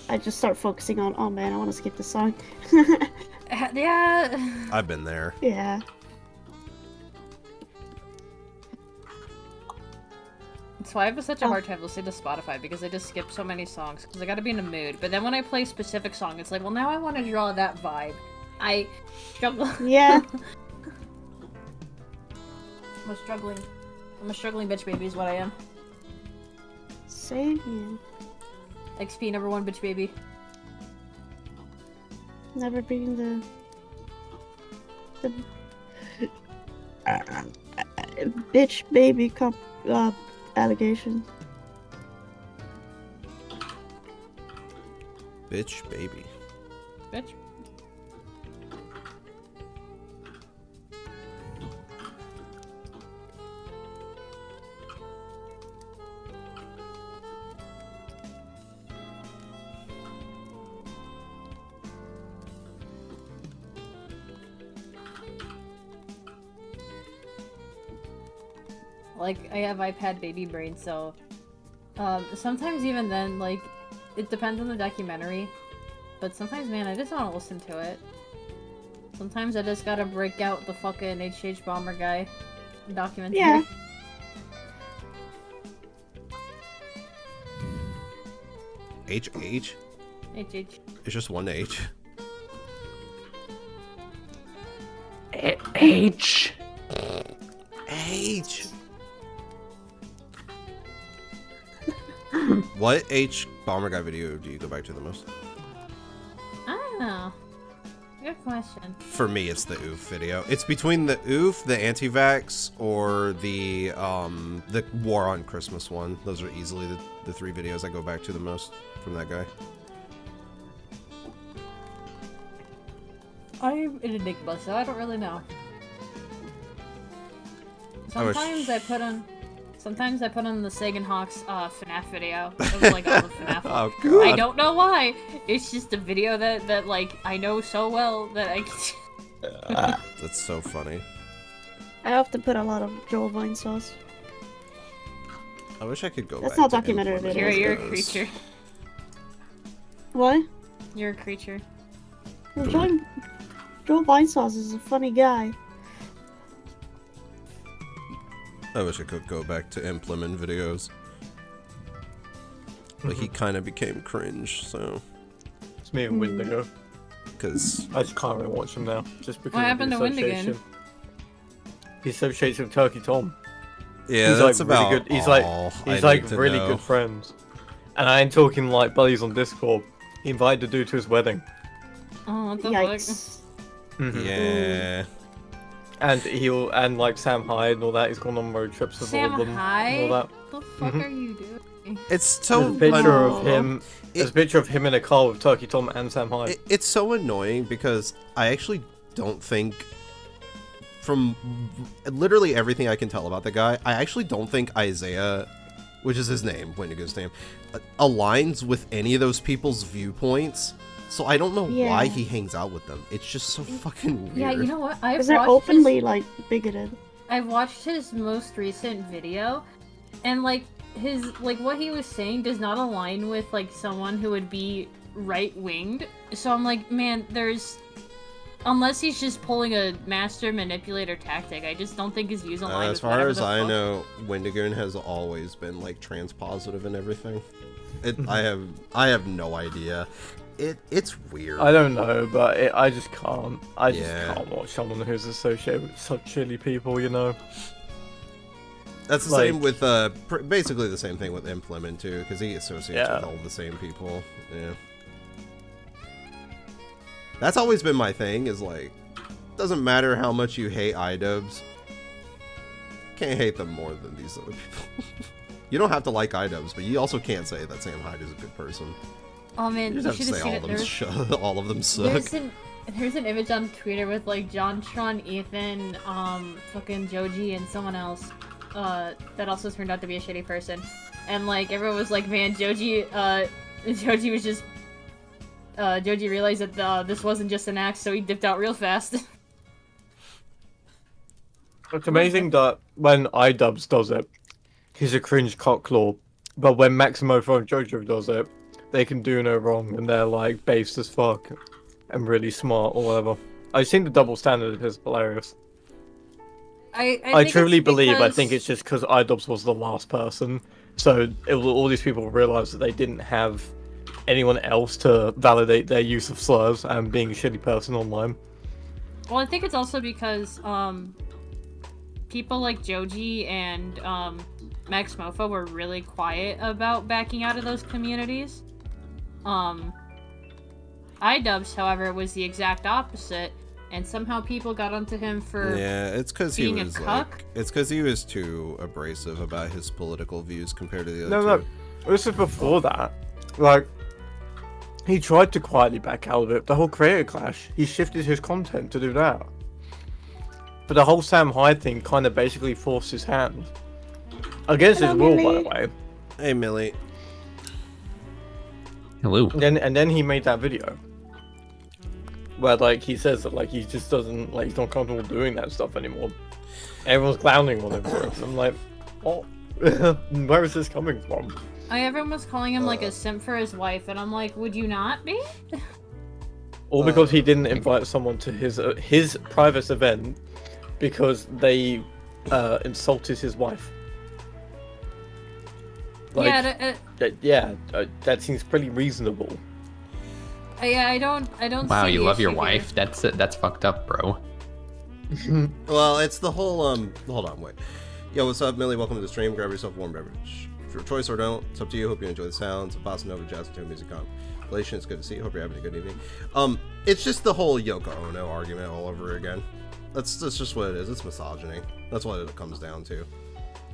I just start focusing on. Oh man, I want to skip this song. Yeah. I've been there. Yeah. That's why I have such a hard time listening to Spotify because I just skip so many songs because I gotta be in a mood. But then when I play a specific song, it's like, well, now I want to draw that vibe. I struggle. Yeah. I was struggling I'm a struggling bitch baby is what I am. Same here. XP number 1 bitch baby. Never being the bitch baby allegation. Bitch, baby. Bitch. Like, I have iPad baby brain, so sometimes even then, like, it depends on the documentary, but sometimes, man, I just want to listen to it. Sometimes I just gotta break out the fucking HH Bomber guy documentary. Yeah. H? HH. It's just one H. H. H. What H Bomber Guy video do you go back to the most? I don't know. Good question. For me, it's the oof video. It's between the oof, the anti-vax, or the War on Christmas one. Those are easily the 3 videos I go back to the most from that guy. I'm an enigma, so I don't really know. Sometimes I put on the Sagan Hawks FNAF video. It was like all the FNAF. Oh god. I don't know why. It's just a video that like I know so well that I can. That's so funny. I often put a lot of Joel Vine sauce. I wish I could go That's back not to documentary implement video. You're a those. creature. What? You're a creature. Well, Joel Vine sauce is a funny guy. I wish I could go back to implement videos. But he kind of became cringe, so... It's me and Wendigo. Because... I just can't really watch him now, just because What of happened the to Wendigo? association. He associates with Turkey Tom. Yeah, He's that's like about really good. He's all I like need to really know. good friends. And I ain't talking like buddies on Discord. He invited the dude to his wedding. Oh, what the fuck? Yikes. Yeah. And like Sam Hyde and all that. He's gone on road trips with all Sam of them. And Hyde? all that. What the fuck are you doing? It's so... There's a picture Oh. of him. There's a picture of him in a car with Turkey Tom and Sam Hyde. It's so annoying because I actually don't think... From literally everything I can tell about the guy, I actually don't think Isaiah, which is his name, Wendigo's name, aligns with any of those people's viewpoints. So I don't know why Yeah. he hangs out with them. It's just so fucking weird. Yeah, you know what? Because they're openly, like, bigoted. I've watched his most recent video, and like what he was saying does not align with like someone who would be right-winged. So I'm like, man, unless he's just pulling a master manipulator tactic, I just don't think his views align As with far whatever as the I fuck. know, Wendigo has always been like trans positive and everything. I have no idea. It's weird. I don't know, but I just can't. I just Yeah. can't watch someone who's associated with such shitty people, you know? That's the like- same with basically the same thing with Implement too, because he associates Yeah. with all the same people. Yeah. That's always been my thing. Is like, doesn't matter how much you hate iDubbbz, can't hate them more than these other people. You don't have to like iDubbbz, but you also can't say that Sam Hyde is a good person. Oh man, You you just should have to have say seen all it. of them. All of them suck. There's an image on Twitter with like John, Tron, Ethan, fucking Joji, and someone else, that also turned out to be a shitty person, and like everyone was like, man, Joji was just, Joji realized that this wasn't just an act, so he dipped out real fast. It's amazing that when iDubbbz does it, he's a cringe cocklaw, but when Maximo from Jojo does it, they can do no wrong and they're like based as fuck and really smart or whatever. I've seen the double standard is hilarious. I I think truly it's believe I because- think it's just because iDubbbz was the last person, so all these people realized that they didn't have anyone else to validate their use of slurs and being a shitty person online. Well, I think it's also because people like Joji and Max Mofo were really quiet about backing out of those communities. iDubbbz, however, was the exact opposite, and somehow people got onto him for it's because he being a was cuck. like, it's because he was too abrasive about his political views compared to the other No, two. this is before that. Like, he tried to quietly back out of it. The whole creator clash, he shifted his content to do that. But the whole Sam Hyde thing kind of basically forced his hand. Against his will, by the way. Hey, Millie. Hello. And then he made that video. Where, like, he says that, like, he just doesn't, like, he's not comfortable doing that stuff anymore. Everyone's clowning on him for it. I'm like, oh, where is this coming from? Everyone was calling him like a simp for his wife, and I'm like, would you not be? All because he didn't invite someone to his private event because they insulted his wife. Like, that seems pretty reasonable. Yeah, I don't. Wow, see you the love your issue wife? here. That's fucked up, bro. Well, it's the whole, hold on, wait. Yo, what's up, Millie? Welcome to the stream. Grab yourself a warm beverage. If your choice or don't, it's up to you. Hope you enjoy the sounds of Bossa Nova Jazz and Music compilation. It's good to see you. Hope you're having a good evening. It's just the whole Yoko Ono argument all over again. That's just what it is. It's misogyny. That's what it comes down to.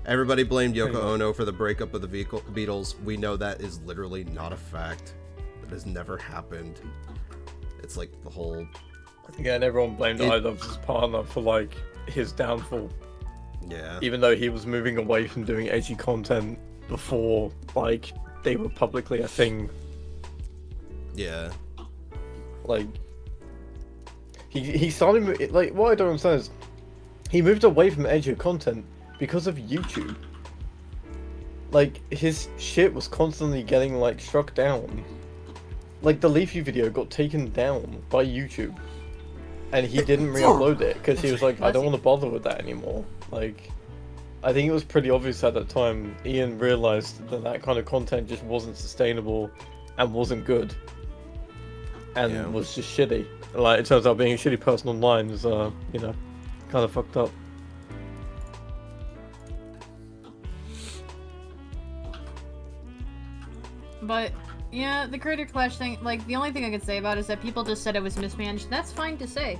Everybody blamed Yoko Ono for the breakup of the Beatles. We know that is literally not a fact. That has never happened. It's like the whole... Yeah, and everyone blamed iDubbbz's partner for, like, his downfall. Yeah. Even though he was moving away from doing edgy content before, like, they were publicly a thing. Yeah. Like, he started, like, what I don't understand is, he moved away from edgy content because of YouTube. Like, his shit was constantly getting, like, struck down. Like, the Leafy video got taken down by YouTube. And he didn't re-upload it, because he was like, I don't want to bother with that anymore. Like, I think it was pretty obvious at that time, Ian realized that that kind of content just wasn't sustainable and wasn't good. And was just shitty. Like, it turns out being a shitty person online is, you know, kind of fucked up. But yeah, the Creator Clash thing, like, the only thing I could say about it is that people just said it was mismanaged. That's fine to say.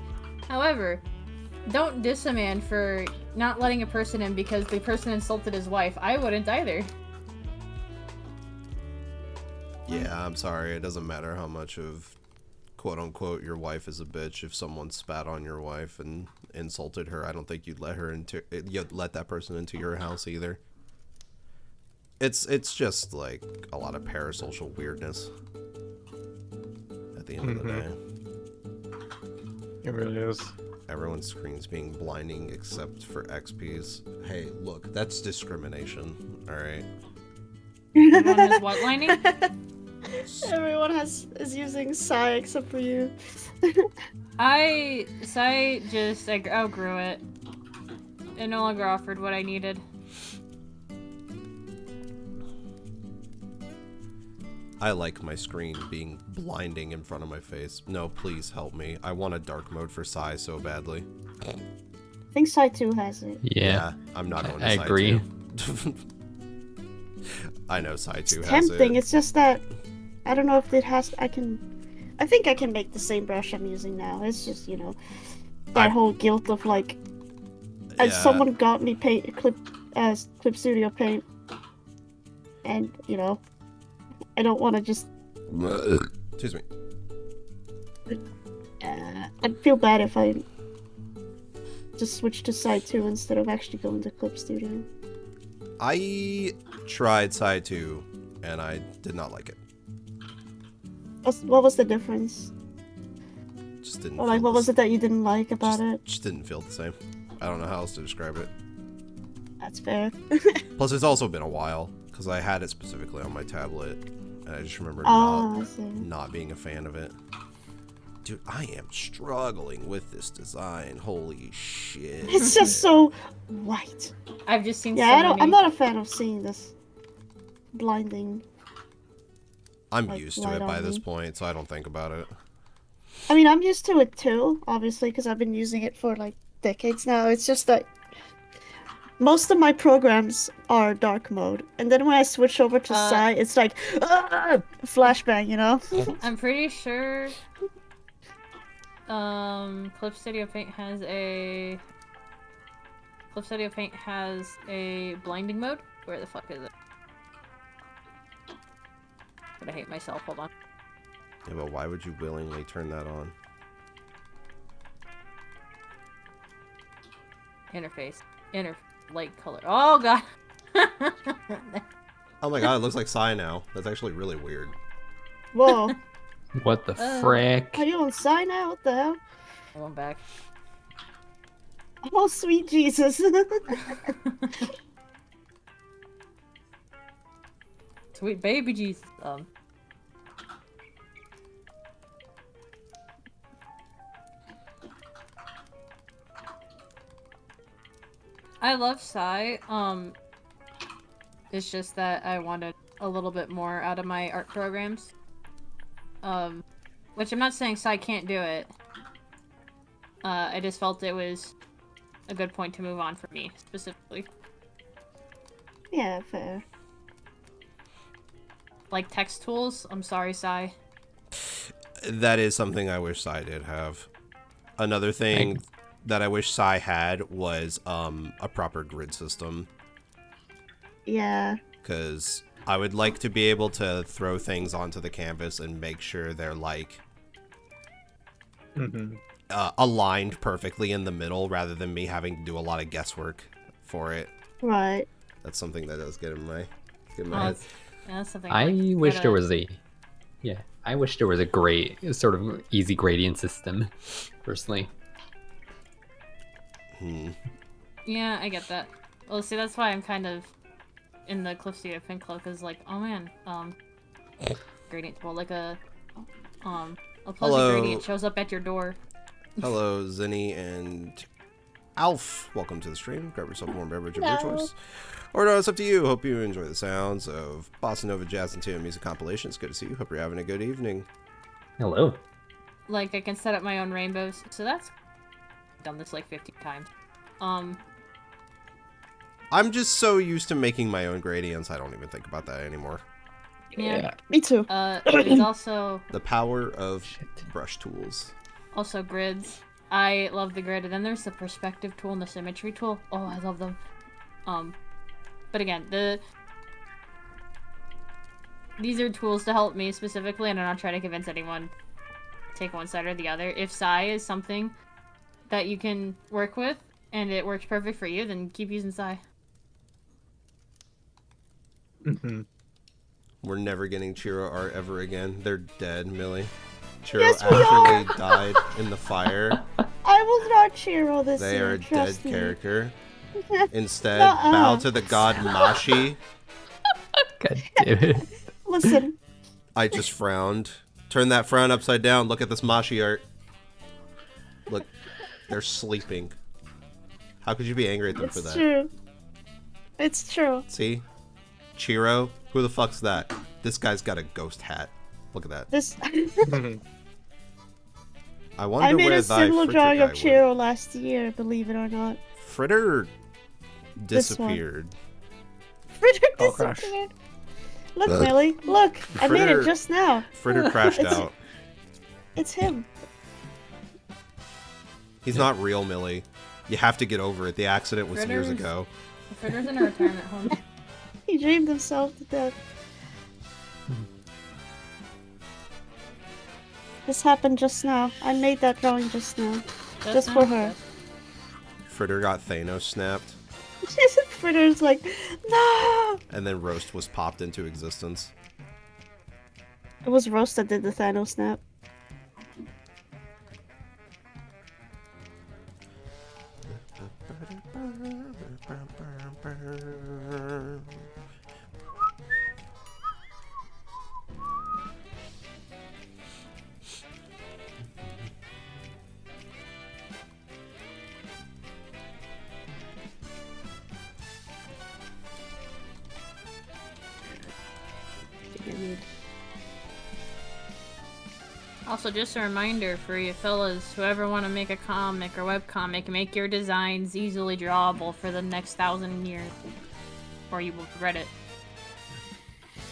However, don't diss a man for not letting a person in because the person insulted his wife. I wouldn't either. Yeah, I'm sorry. It doesn't matter how much of quote-unquote your wife is a bitch. If someone spat on your wife and insulted her, I don't think you'd let that person into your house either. It's just like a lot of parasocial weirdness at the end of the day. It really is. Everyone's screens being blinding except for XP's. Hey, look, that's discrimination, alright? Everyone has what lining? Everyone is using Psy except for you. I outgrew it. It no longer offered what I needed. I like my screen being blinding in front of my face. No, please help me. I want a dark mode for Psy so badly. I think Psy 2 has it. Yeah, I'm not going to I Psy agree. 2. I know Psy 2 It's has tempting. it. It's just that I don't know if it has. I think I can make the same brush I'm using now. It's just, you know, that whole guilt of like, as someone got me Clip Studio Paint, and you know, I don't want to just. Excuse me. I'd feel bad if I just switched to Side 2 instead of actually going to Clip Studio. I tried Psy 2 and I did not like it. What was the difference? Just didn't. Or like, what was it that you didn't like about it? Just didn't feel the same. I don't know how else to describe it. That's fair. Plus, it's also been a while because I had it specifically on my tablet, and I just remember not being a fan of it. Dude, I am struggling with this design. Holy shit! It's just so white. I've just seen. I'm not a fan of seeing this blinding. I'm like, used to it by this point, so I don't think about it. I mean, I'm used to it too, obviously, because I've been using it for like decades now. It's just that most of my programs are dark mode, and then when I switch over to Psy, it's like flashbang, you know. I'm pretty sure. Clip Studio Paint has a. Clip Studio Paint has a blinding mode. Where the fuck is it? But I hate myself. Hold on. Yeah, but why would you willingly turn that on? Interface. Light color. Oh god. Oh my god, it looks like Psy now. That's actually really weird. Whoa, What the frick? are you on Psy now? What the hell? I went back. Oh, sweet Jesus. Sweet baby Jesus. I love Psy. It's just that I wanted a little bit more out of my art programs. Which I'm not saying Psy can't do it. I just felt it was a good point to move on for me, specifically. Yeah, fair. Like text tools, I'm sorry, Psy. That is something I wish Psy did have. Another thing that I wish Psy had was a proper grid system. Yeah. Because I would like to be able to throw things onto the canvas and make sure they're like aligned perfectly in the middle rather than me having to do a lot of guesswork for it. Right. That's something that does get in my head. That's something I wish there was a I wish there was a sort of easy gradient system, personally. Yeah, I get that. Well, see, that's why I'm kind of in the Cliff Studio Pin Club, because, like, oh man, gradient, well, like a pleasant gradient shows up at your door. Hello, Zinni and Alf. Welcome to the stream. Grab yourself a warm beverage of your choice. Or no, it's up to you. Hope you enjoy the sounds of Bossa Nova Jazz and Tuna Music Compilation. It's good to see you. Hope you're having a good evening. Hello. Like, I can set up my own rainbows, so that's... done this like 50 times. I'm just so used to making my own gradients, I don't even think about that anymore. Yeah. Me too. There's also... The power of brush tools. Also grids. I love the grid. And then there's the perspective tool and the symmetry tool. Oh, I love them. But again, these are tools to help me specifically, and I'm not trying to convince anyone to take one side or the other. If Psy is something that you can work with, and it works perfect for you, then keep using Psy. We're never getting Chiro art ever again. They're dead, Millie. Chiro Yes, we actually died in the fire. I will not Chiro this They year, are a dead trust me. character. Instead, Nuh-uh. bow to the god Mashi. God damn it. Listen, I just frowned. Turn that frown upside down. Look at this Mashi art. Look, they're sleeping. How could you be angry at them for it's that? true. It's true. See? Chiro? Who the fuck's that? This guy's got a ghost hat. Look at that. This I wonder I made where a thy similar Fritter drawing guy of Chiro last year, believe it or not. Fritter This one. disappeared. Fritter Oh, gosh. disappeared. Look, Millie, look. I made Fritter- it just now. Fritter crashed It's- out. It's him. He's not real, Millie. You have to get over it. The accident was years Fritter's- ago. Fritter's in a retirement home. He dreamed himself to death. This happened just now. I made that drawing just now. Just for her. Fritter got Thanos snapped, Fritter's like, no! and then Roast was popped into existence. It was Roast that did the Thanos snap. Also, just a reminder for you fellas, whoever want to make a comic or webcomic, make your designs easily drawable for the next 1,000 years. Or you will regret it.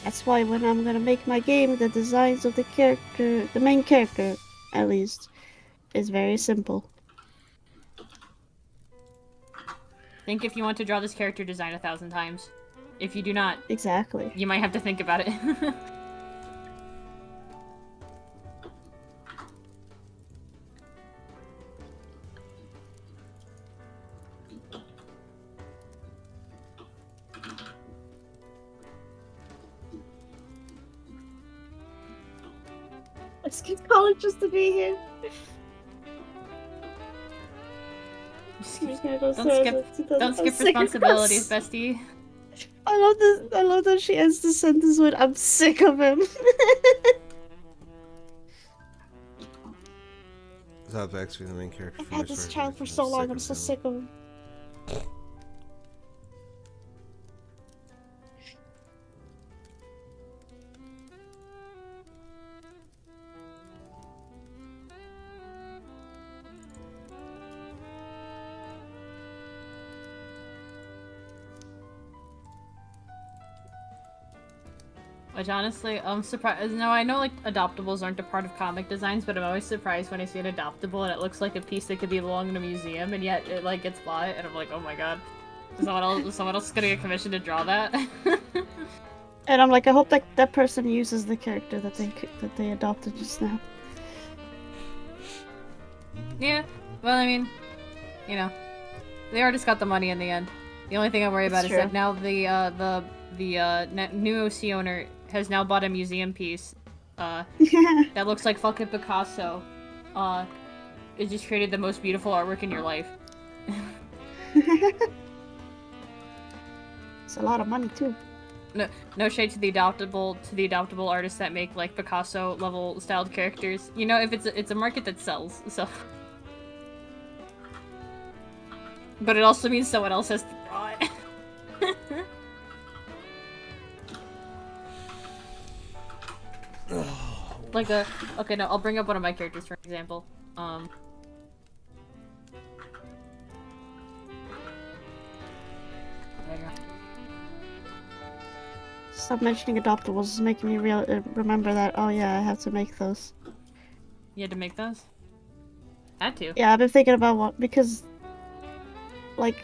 That's why when I'm gonna make my game, the designs of the character, the main character, at least, is very simple. Think if you want to draw this character design 1,000 times. If you do not, Exactly. you might have to think about it. I skipped college just to be here. Don't skip responsibilities, bestie. I love this. I love that she ends the sentence with "I'm sick of him." Stop actually the main character. I've had this child for so long. I'm so sick of him. Which honestly, I'm surprised. No, I know like adoptables aren't a part of comic designs, but I'm always surprised when I see an adoptable and it looks like a piece that could belong in a museum, and yet it like gets bought, and I'm like, oh my god, is someone else gonna get commissioned to draw that? And I'm like, I hope that person uses the character that they adopted just now. Yeah. Well, I mean, you know, the artist got the money in the end. The only thing I worry about is that now the new OC owner has now bought a museum piece that looks like fucking Picasso. It just created the most beautiful artwork in your life. It's a lot of money too. No shade to the adoptable artists that make like Picasso level styled characters. You know, if it's a market that sells, so. But it also means someone else has to draw it. Like okay, no, I'll bring up one of my characters for example. There you go. Stop mentioning adoptables is making me remember that. Oh yeah, I have to make those. You had to make those? Had to. Yeah, I've been thinking about what because, like,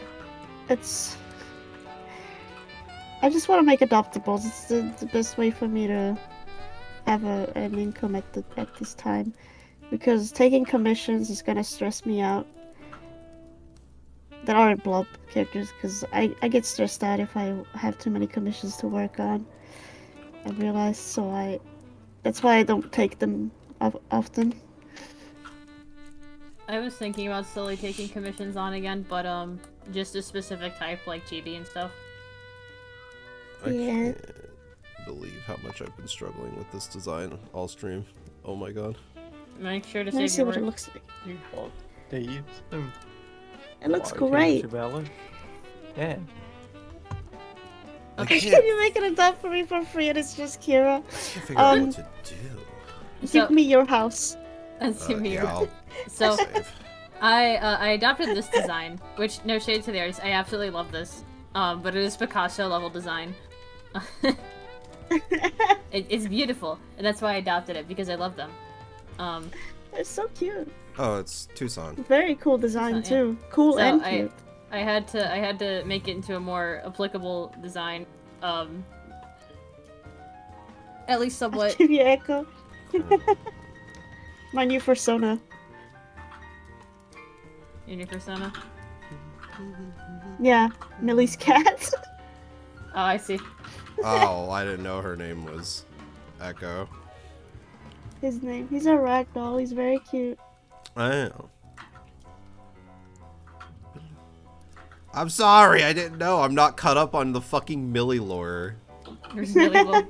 it's. I just want to make adoptables. It's the best way for me to have an income at this time, because taking commissions is gonna stress me out. That aren't blob characters, because I get stressed out if I have too many commissions to work on. I realize, so that's why I don't take them often. I was thinking about slowly taking commissions on again, but just a specific type like GB and stuff. I can't believe how much I've been struggling with this design all stream. Oh my god. Make sure to Let me save see your what work. it looks like. You got these. It looks great. Yeah. I Can can't you make it adopt for me for free and it's just Kira? figure out what to do. Give me your house. That's me. Yeah, I'll So save. I adopted this design, which no shade to the artist, I absolutely love this. But it is Picasso level design. It's beautiful, and that's why I adopted it, because I love them. It's so cute. Oh, it's Tucson. Very cool design Tucson, yeah. too. Cool So and cute. I had to make it into a more applicable design. At least somewhat. Give you echo. My new persona. In your persona. Yeah, Millie's cat. Oh, I see. Oh, I didn't know her name was Echo. His name. He's a ragdoll. He's very cute. I know. I'm sorry, I didn't know. I'm not caught up on the fucking Millie lore. There's really little...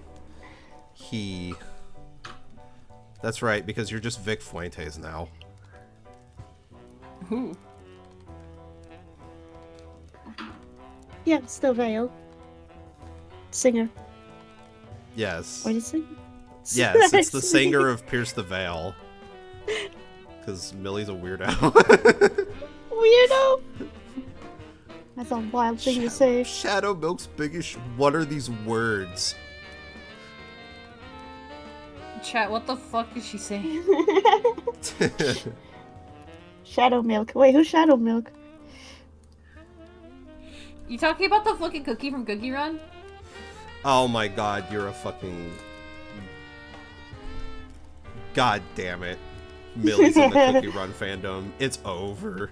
He. That's right, because you're just Vic Fuentes now. Ooh. Yeah, still Vale. Singer. Yes. What is it? Yes, it's the singer of Pierce the Veil. Because Millie's a weirdo. Weirdo. That's a wild thing to say. Shadow Milk's biggest. What are these words? Chat, what the fuck is she saying? Shadow Milk. Wait, who's Shadow Milk? You talking about the fucking cookie from Cookie Run? Oh my god, you're a fucking... God damn it. Millie's in the Cookie Run fandom. It's over.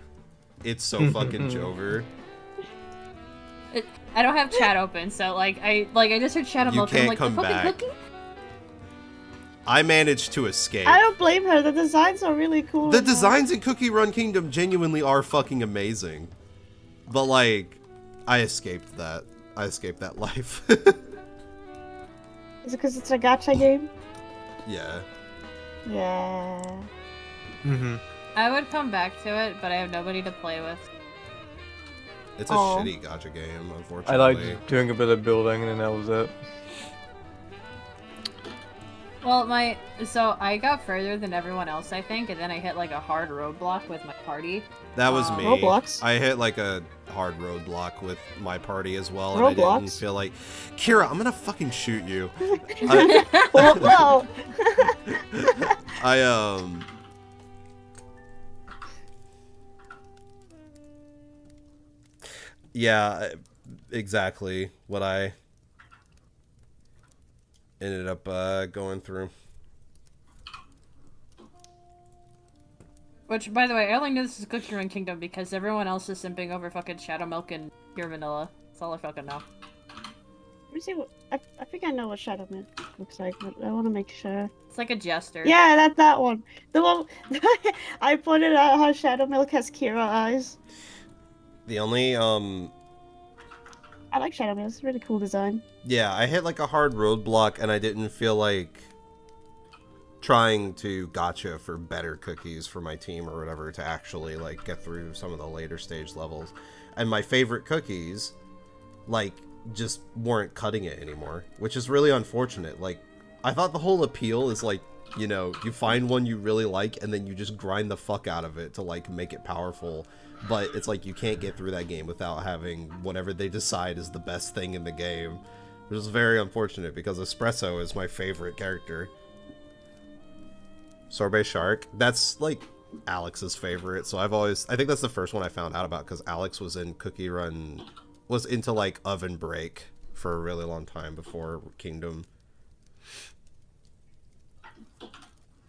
It's so fucking over. I don't have chat open, so I just heard Shadow Milk. You can't I'm like, come the fucking back. cookie? I managed to escape. I don't blame her. The designs are really cool. The designs in Cookie Run Kingdom genuinely are fucking amazing. But like, I escaped that. I escaped that life. Is it because it's a gacha game? Yeah. Yeah. Mm-hmm. I would come back to it, but I have nobody to play with. It's a Aw. shitty gacha game, unfortunately. I liked doing a bit of building, and then that was it. Well, so I got further than everyone else, I think, and then I hit like a hard roadblock with my party. That was me. Roblox? I hit like a hard roadblock with my party as well, and I didn't Roblox? feel like... Kira, I'm gonna fucking shoot you. Whoa! Yeah, exactly what I ended up going through. Which, by the way, I only know this is Cookie Run Kingdom because everyone else is simping over fucking Shadow Milk and Pure Vanilla. That's all I fucking know. Let me see what I think I know what Shadow Milk looks like, but I want to make sure. It's like a jester. Yeah, that's that one. The one I pointed out how Shadow Milk has Kira eyes. The only I like Shadow Milk. It's a really cool design. yeah, I hit like a hard roadblock, and I didn't feel like trying to gotcha for better cookies for my team or whatever to actually like get through some of the later stage levels. And my favorite cookies like just weren't cutting it anymore, which is really unfortunate. Like, I thought the whole appeal is like, you know, you find one you really like and then you just grind the fuck out of it to like make it powerful. But it's like you can't get through that game without having whatever they decide is the best thing in the game, which is very unfortunate because Espresso is my favorite character. Sorbet Shark, that's like Alex's favorite, so I think that's the first one I found out about because Alex was in Cookie Run, was into like Oven Break for a really long time before Kingdom.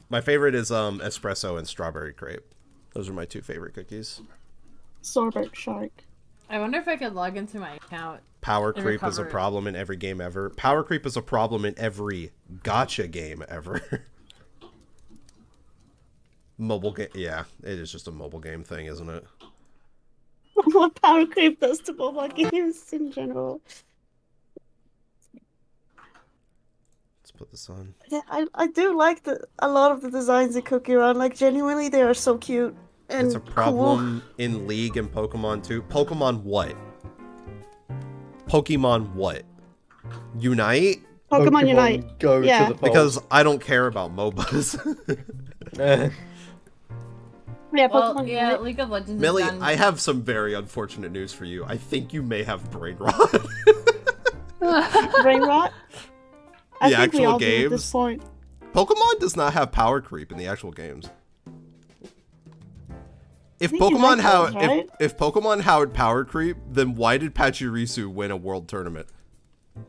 My favorite is Espresso and Strawberry Crepe. Those are my two favorite cookies. Sorbet Shark. I wonder if I could log into my account. Power creep is a recover it. problem in every game ever. Power creep is a problem in every gacha game ever. Mobile game, yeah, it is just a mobile game thing, isn't it? What power creep does to mobile games in general. Let's put this on. Yeah, I do like a lot of the designs in Cookie Run. Like, genuinely, they are so cute and It's a problem in League and Pokemon too. Pokemon what? Pokemon what? Unite? cool. Pokemon Unite. Go Yeah. to the Because I don't care about MOBAs. Yeah, Well, Pokemon yeah, Unite. League of Legends Millie, is done. I have some very unfortunate news for you. I think you may have brain rot. Brain rot. I The think we actual all do at games? this point. Pokemon does not have power creep in the actual games. If think you Pokemon like how those, right? if Pokemon had power creep, then why did Pachirisu win a world tournament?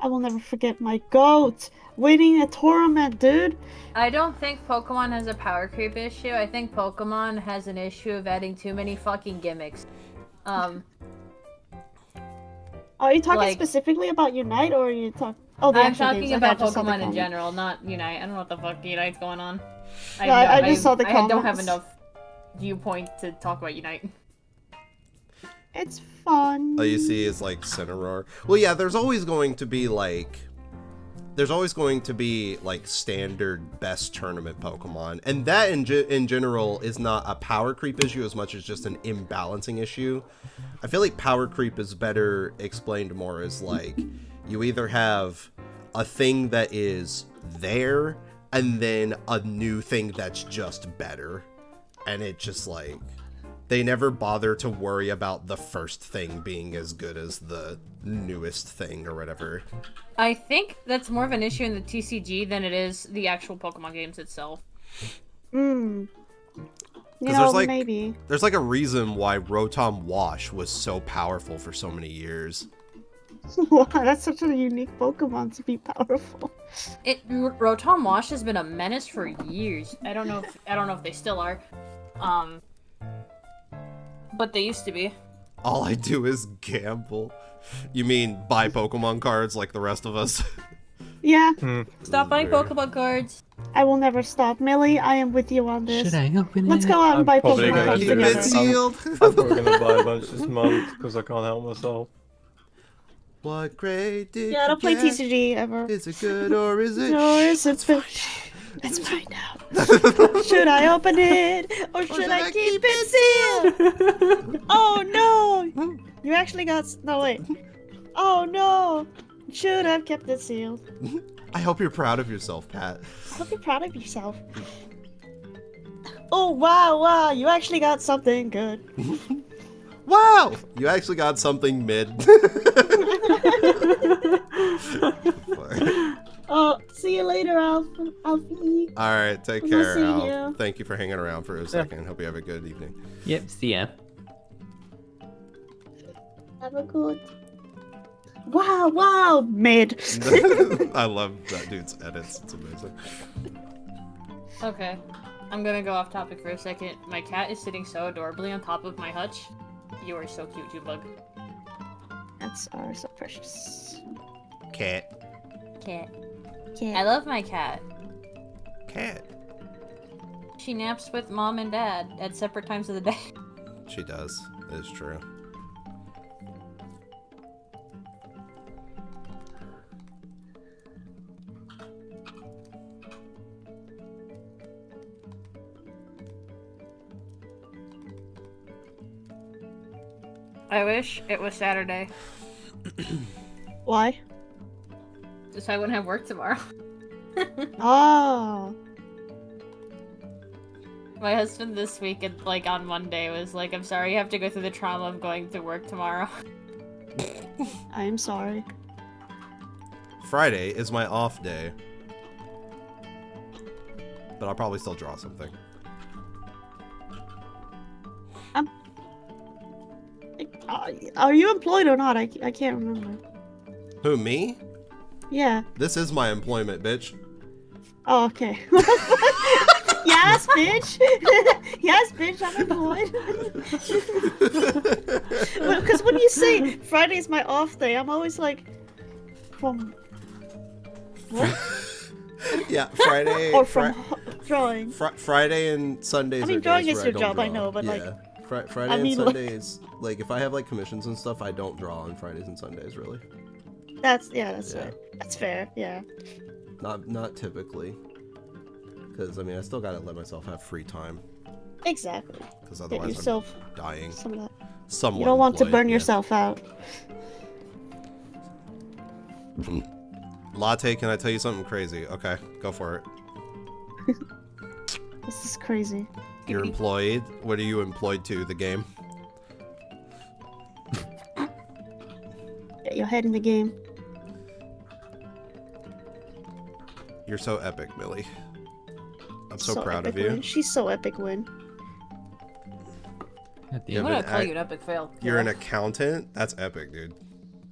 I will never forget my goat winning a tournament, dude. I don't think Pokemon has a power creep issue. I think Pokemon has an issue of adding too many fucking gimmicks. Are you talking Like- specifically about Unite, or are you talking? Oh, the I'm actual talking games. Okay, I about just saw the Pokemon in comment. general, not Unite. I don't know what the fuck Unite's going on. I just saw the I don't have comments. enough viewpoint to talk about Unite. It's fun. All you see is like Cineroar. Well, yeah, there's always going to be like standard best tournament Pokemon, and that in general is not a power creep issue as much as just an imbalancing issue. I feel like power creep is better explained more as like you either have a thing that is there and then a new thing that's just better. And it just like, they never bother to worry about the first thing being as good as the newest thing or whatever. I think that's more of an issue in the TCG than it is the actual Pokemon games itself. You There's know, like, maybe. There's like a reason why Rotom Wash was so powerful for so many years. Wow, that's such a unique Pokemon to be powerful. Rotom Wash has been a menace for years. I don't know if they still are. But they used to be. All I do is gamble. You mean buy Pokemon cards like the rest of us? Yeah, Stop buying Pokemon cards. I will never stop. Millie, I am with you on this. Should I open Let's it? go out and I'm buy probably Pokemon gonna cards do Keep it. together. it sealed. I'm probably gonna buy a bunch this month because I can't help myself. What grade did Yeah, I you don't play get? TCG ever. Is it good or is it? Or is it Let's find out. Should I open it or should I keep it sealed? Oh no! You actually got no wait. Oh no! Should have kept it sealed. I hope you're proud of yourself, Pat. I hope you're proud of yourself. Oh wow! You actually got something good. Wow! You actually got something mid. Oh, see you later, Alfie. Alright, take We'll care, see Al. you. Thank you for hanging around for a second. Hope you have a good evening. Yep, see ya. Have a good. Wow! Mid. I love that dude's edits. It's amazing. Okay. I'm gonna go off topic for a second. My cat is sitting so adorably on top of my hutch. You are so cute, Junebug. That's so precious. Cat. Cat. Yeah. I love my cat. Cat. She naps with mom and dad at separate times of the day. She does. It is true. I wish it was Saturday, Why? so I wouldn't have work tomorrow. Oh. My husband this week, like on Monday, was like, "I'm sorry you have to go through the trauma of going to work tomorrow." I am sorry. Friday is my off day. But I'll probably still draw something. Are you employed or not? I can't remember. Who, me? Yeah. This is my employment, bitch. Oh, okay. Yes, bitch. Yes, bitch. I'm employed. Because when you say Friday's my off day, I'm always like, from what? Yeah, Friday. Or from drawing. Friday and Sundays. I mean, are drawing days is where your don't job, I draw. know, but, like, Friday I mean, and like- Sundays. Like, if I have like commissions and stuff, I don't draw on Fridays and Sundays. Really, That's Yeah. fair. That's fair. Yeah. not typically. Because I mean, I still gotta let myself have free time. Exactly. Because Get otherwise, yourself I'm dying. some of that. Somewhat You don't want to employed, burn yeah. yourself out. Latte, can I tell you something crazy? Okay, go for it. This is crazy. You're employed. What are you employed to? The game? Get your head in the game. You're so epic, Millie. I'm so proud of epic you. Win. She's so epic win. God Yeah, damn I'm it. but gonna call you an epic fail. You're an accountant? That's epic, dude.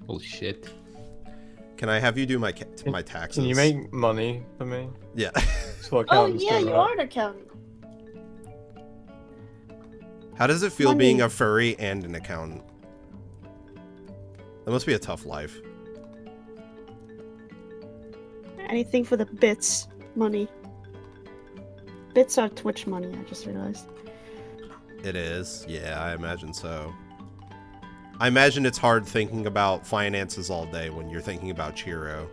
Holy shit. Can I have you do my my taxes? Can you make money for me? Yeah. So Oh accountants yeah, do, you right? are an accountant. How does it feel Money. being a furry and an accountant? That must be a tough life. Anything for the bits money. Bits are Twitch money. I just realized. It is. Yeah, I imagine so. I imagine it's hard thinking about finances all day when you're thinking about Chiro.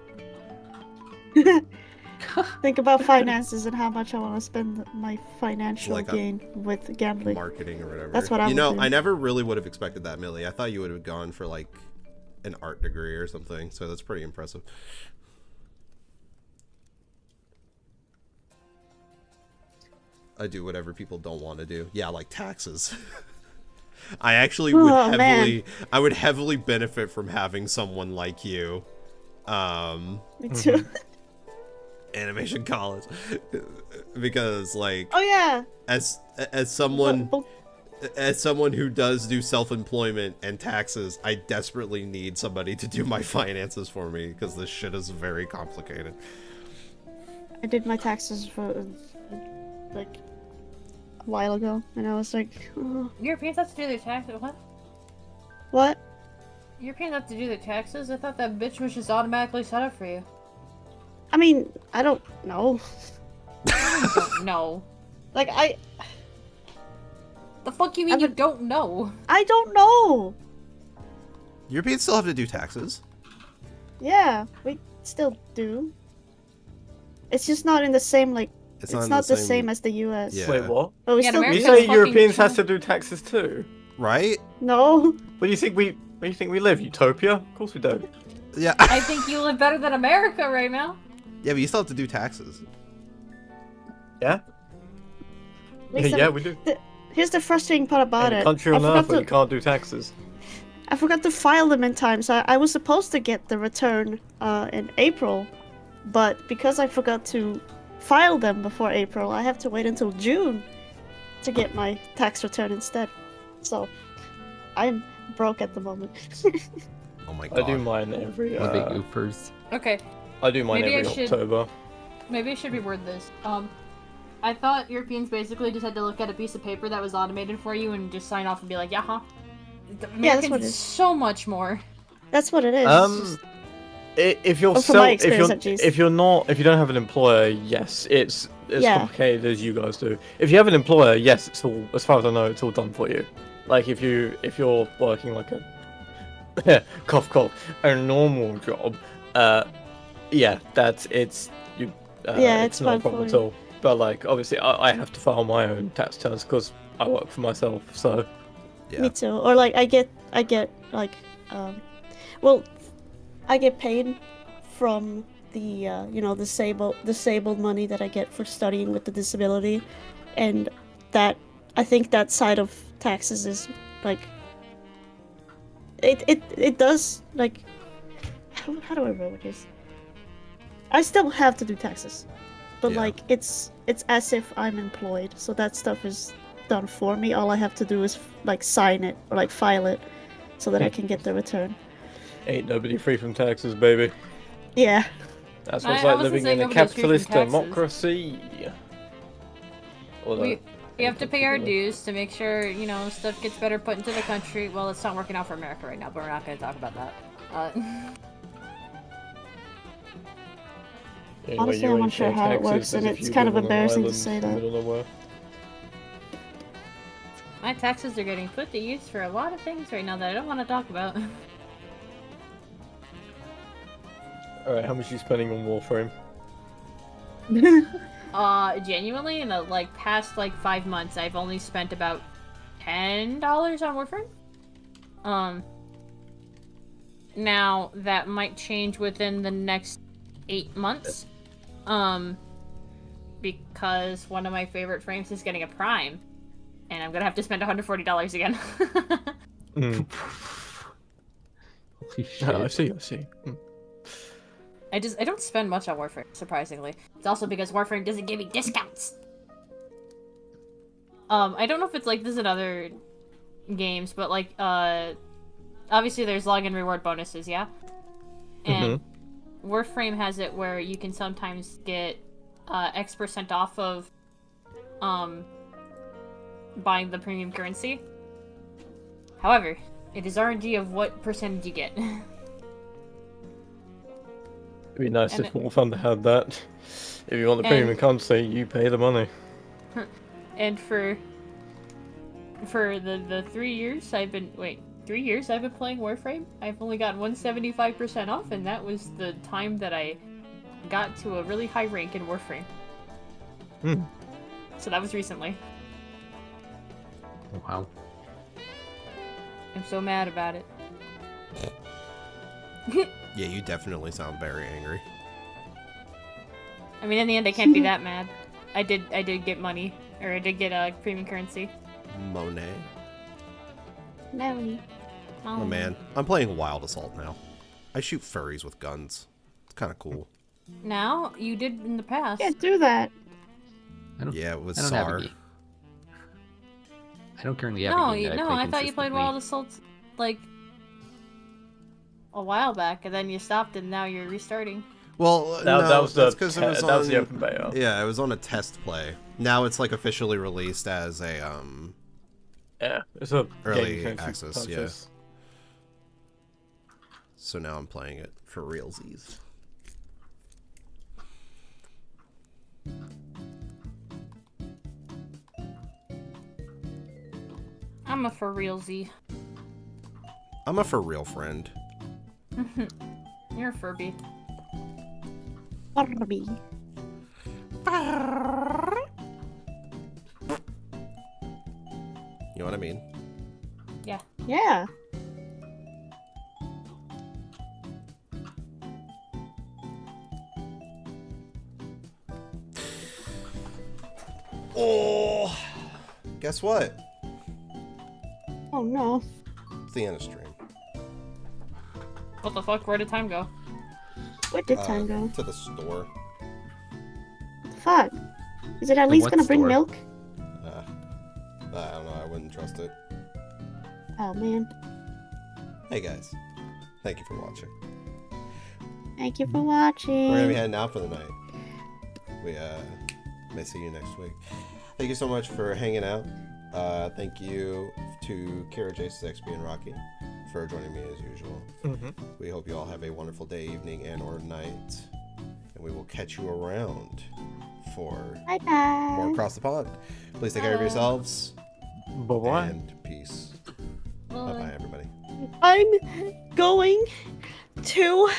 Think about finances and how much I want to spend my financial Like a gain with gambling. Marketing or whatever. That's what I You would know, do. I never really would have expected that, Millie. I thought you would have gone for like an art degree or something. So that's pretty impressive. I do whatever people don't want to do. Yeah, like taxes. I actually would I would heavily benefit from having someone like you. Me too. Animation college. Because like Oh yeah. As someone who does do self-employment and taxes, I desperately need somebody to do my finances for me because this shit is very complicated. I did my taxes for like a while ago, and I was like, oh. Europeans have to do their taxes. What? What? Europeans have to do their taxes? I thought that bitch was just automatically set up for you. I mean, I don't know. No. Like The fuck you mean you don't know? I don't know. Europeans still have to do taxes. Yeah, we still do. It's just not in the same like. It's not the same as the U.S. Yeah. Wait, what? But we Yeah, still. You America's say fucking Europeans China. has to do taxes too? Right? No. Where do you think we live? Utopia? Of course we don't. Yeah. I think you live better than America right now. Yeah, but you still have to do taxes. Yeah? Listen, Yeah, we do. Here's the frustrating part about In it. a country on earth where you can't do taxes. I forgot to file them in time, so I was supposed to get the return in April, but because I forgot to file them before April, I have to wait until June to get my tax return instead. So, I'm broke at the moment. Oh my god. I do mine every What big goofers. Okay, I do mine Maybe I every should- October. maybe I should reword this. I thought Europeans basically just had to look at a piece of paper that was automated for you and just sign off and be like, yeah, huh? Americans what it is is. so much more. That's what it is. It's just- If you're Oh, from my experience, at least. if you don't have an employer, yes, it's Yeah. complicated as you guys do. If you have an employer, yes, it's all, as far as I know, it's all done for you. Like if you're working like a cough cough a normal job, yeah, it's it's not a fine problem for at all. But like obviously I have to file my own tax returns because I work for myself, so Yeah. Me too. Or like I get like well, I get paid from the disabled money that I get for studying with the disability, and that I think that side of taxes is like it does like how do I word this? I still have to do taxes, but Yeah. like it's as if I'm employed, so that stuff is done for me. All I have to do is like sign it or like file it so that I can get the return. ain't nobody free from taxes, baby. Yeah. That's what it's I like wasn't living saying in a nobody's free from capitalist taxes. democracy. Although, We have to pay our dues to make sure, stuff gets better put into the country. Well, it's not working out for America right now, but we're not going to talk about that. the only way Honestly, you I'm ain't not sure paying how it taxes works, is and if it's you kind of live on an embarrassing to island say in the that. middle of nowhere. My taxes are getting put to use for a lot of things right now that I don't want to talk about. Alright, how much are you spending on Warframe? Genuinely, in the past 5 months, I've only spent about $10 on Warframe. Now that might change within the next 8 months. Because one of my favorite frames is getting a Prime, and I'm gonna have to spend $140 again. Mm. Holy shit. I see. Mm. I don't spend much on Warframe, surprisingly. It's also because Warframe doesn't give me discounts. I don't know if it's like this in other games, but obviously there's login reward bonuses, yeah? And Warframe has it where you can sometimes get X% off of buying the premium currency. However, it is RNG of what percentage you get. It'd be nice And if War Thunder had that. If you want the premium currency, you pay the money. And for the 3 years I've been 3 years I've been playing Warframe, I've only gotten 175% off, and that was the time that I got to a really high rank in Warframe. Hmm. So that was recently. Wow. I'm so mad about it. Yeah, you definitely sound very angry. I mean, in the end, I can't be that mad. I did get money Or I did get premium currency. Monet. No. Oh man, I'm playing Wild Assault now. I shoot furries with guns. It's kind of cool. Now? You did in the past. Can't do that. Yeah, with I don't have a SAR. game. I don't currently have No, a game that no, I play I thought you played consistently. Wild Assault like a while back, and then you stopped, and now you're restarting. Well, That, no, that was that's the because te- it was that on. was the open beta. Yeah, it was on a test play. Now it's like officially released as a Yeah, it's a early game you can access. Yeah. purchase. So now I'm playing it for realsies. I'm a for realsy. I'm a for real friend. You're a Furby. Barbie. You know what I mean? Yeah. Yeah. Oh, guess what? Oh no. It's the end of stream. What the fuck? Where did time go? Where did time go? To the store. What the fuck? Is it at least what gonna bring store? milk? I don't know. I wouldn't trust it. Oh man. Hey guys, thank you for watching. Thank you for watching. We're gonna be heading out for the night. We may see you next week. Thank you so much for hanging out. Thank you to Kara, Jason, XP, and Rocky for joining me as usual. We hope you all have a wonderful day, evening, and or night. And we will catch you around for Bye bye. more Across the Pond. Please take care of yourselves. Bye-bye. And peace. Bye-bye, everybody. I'm going to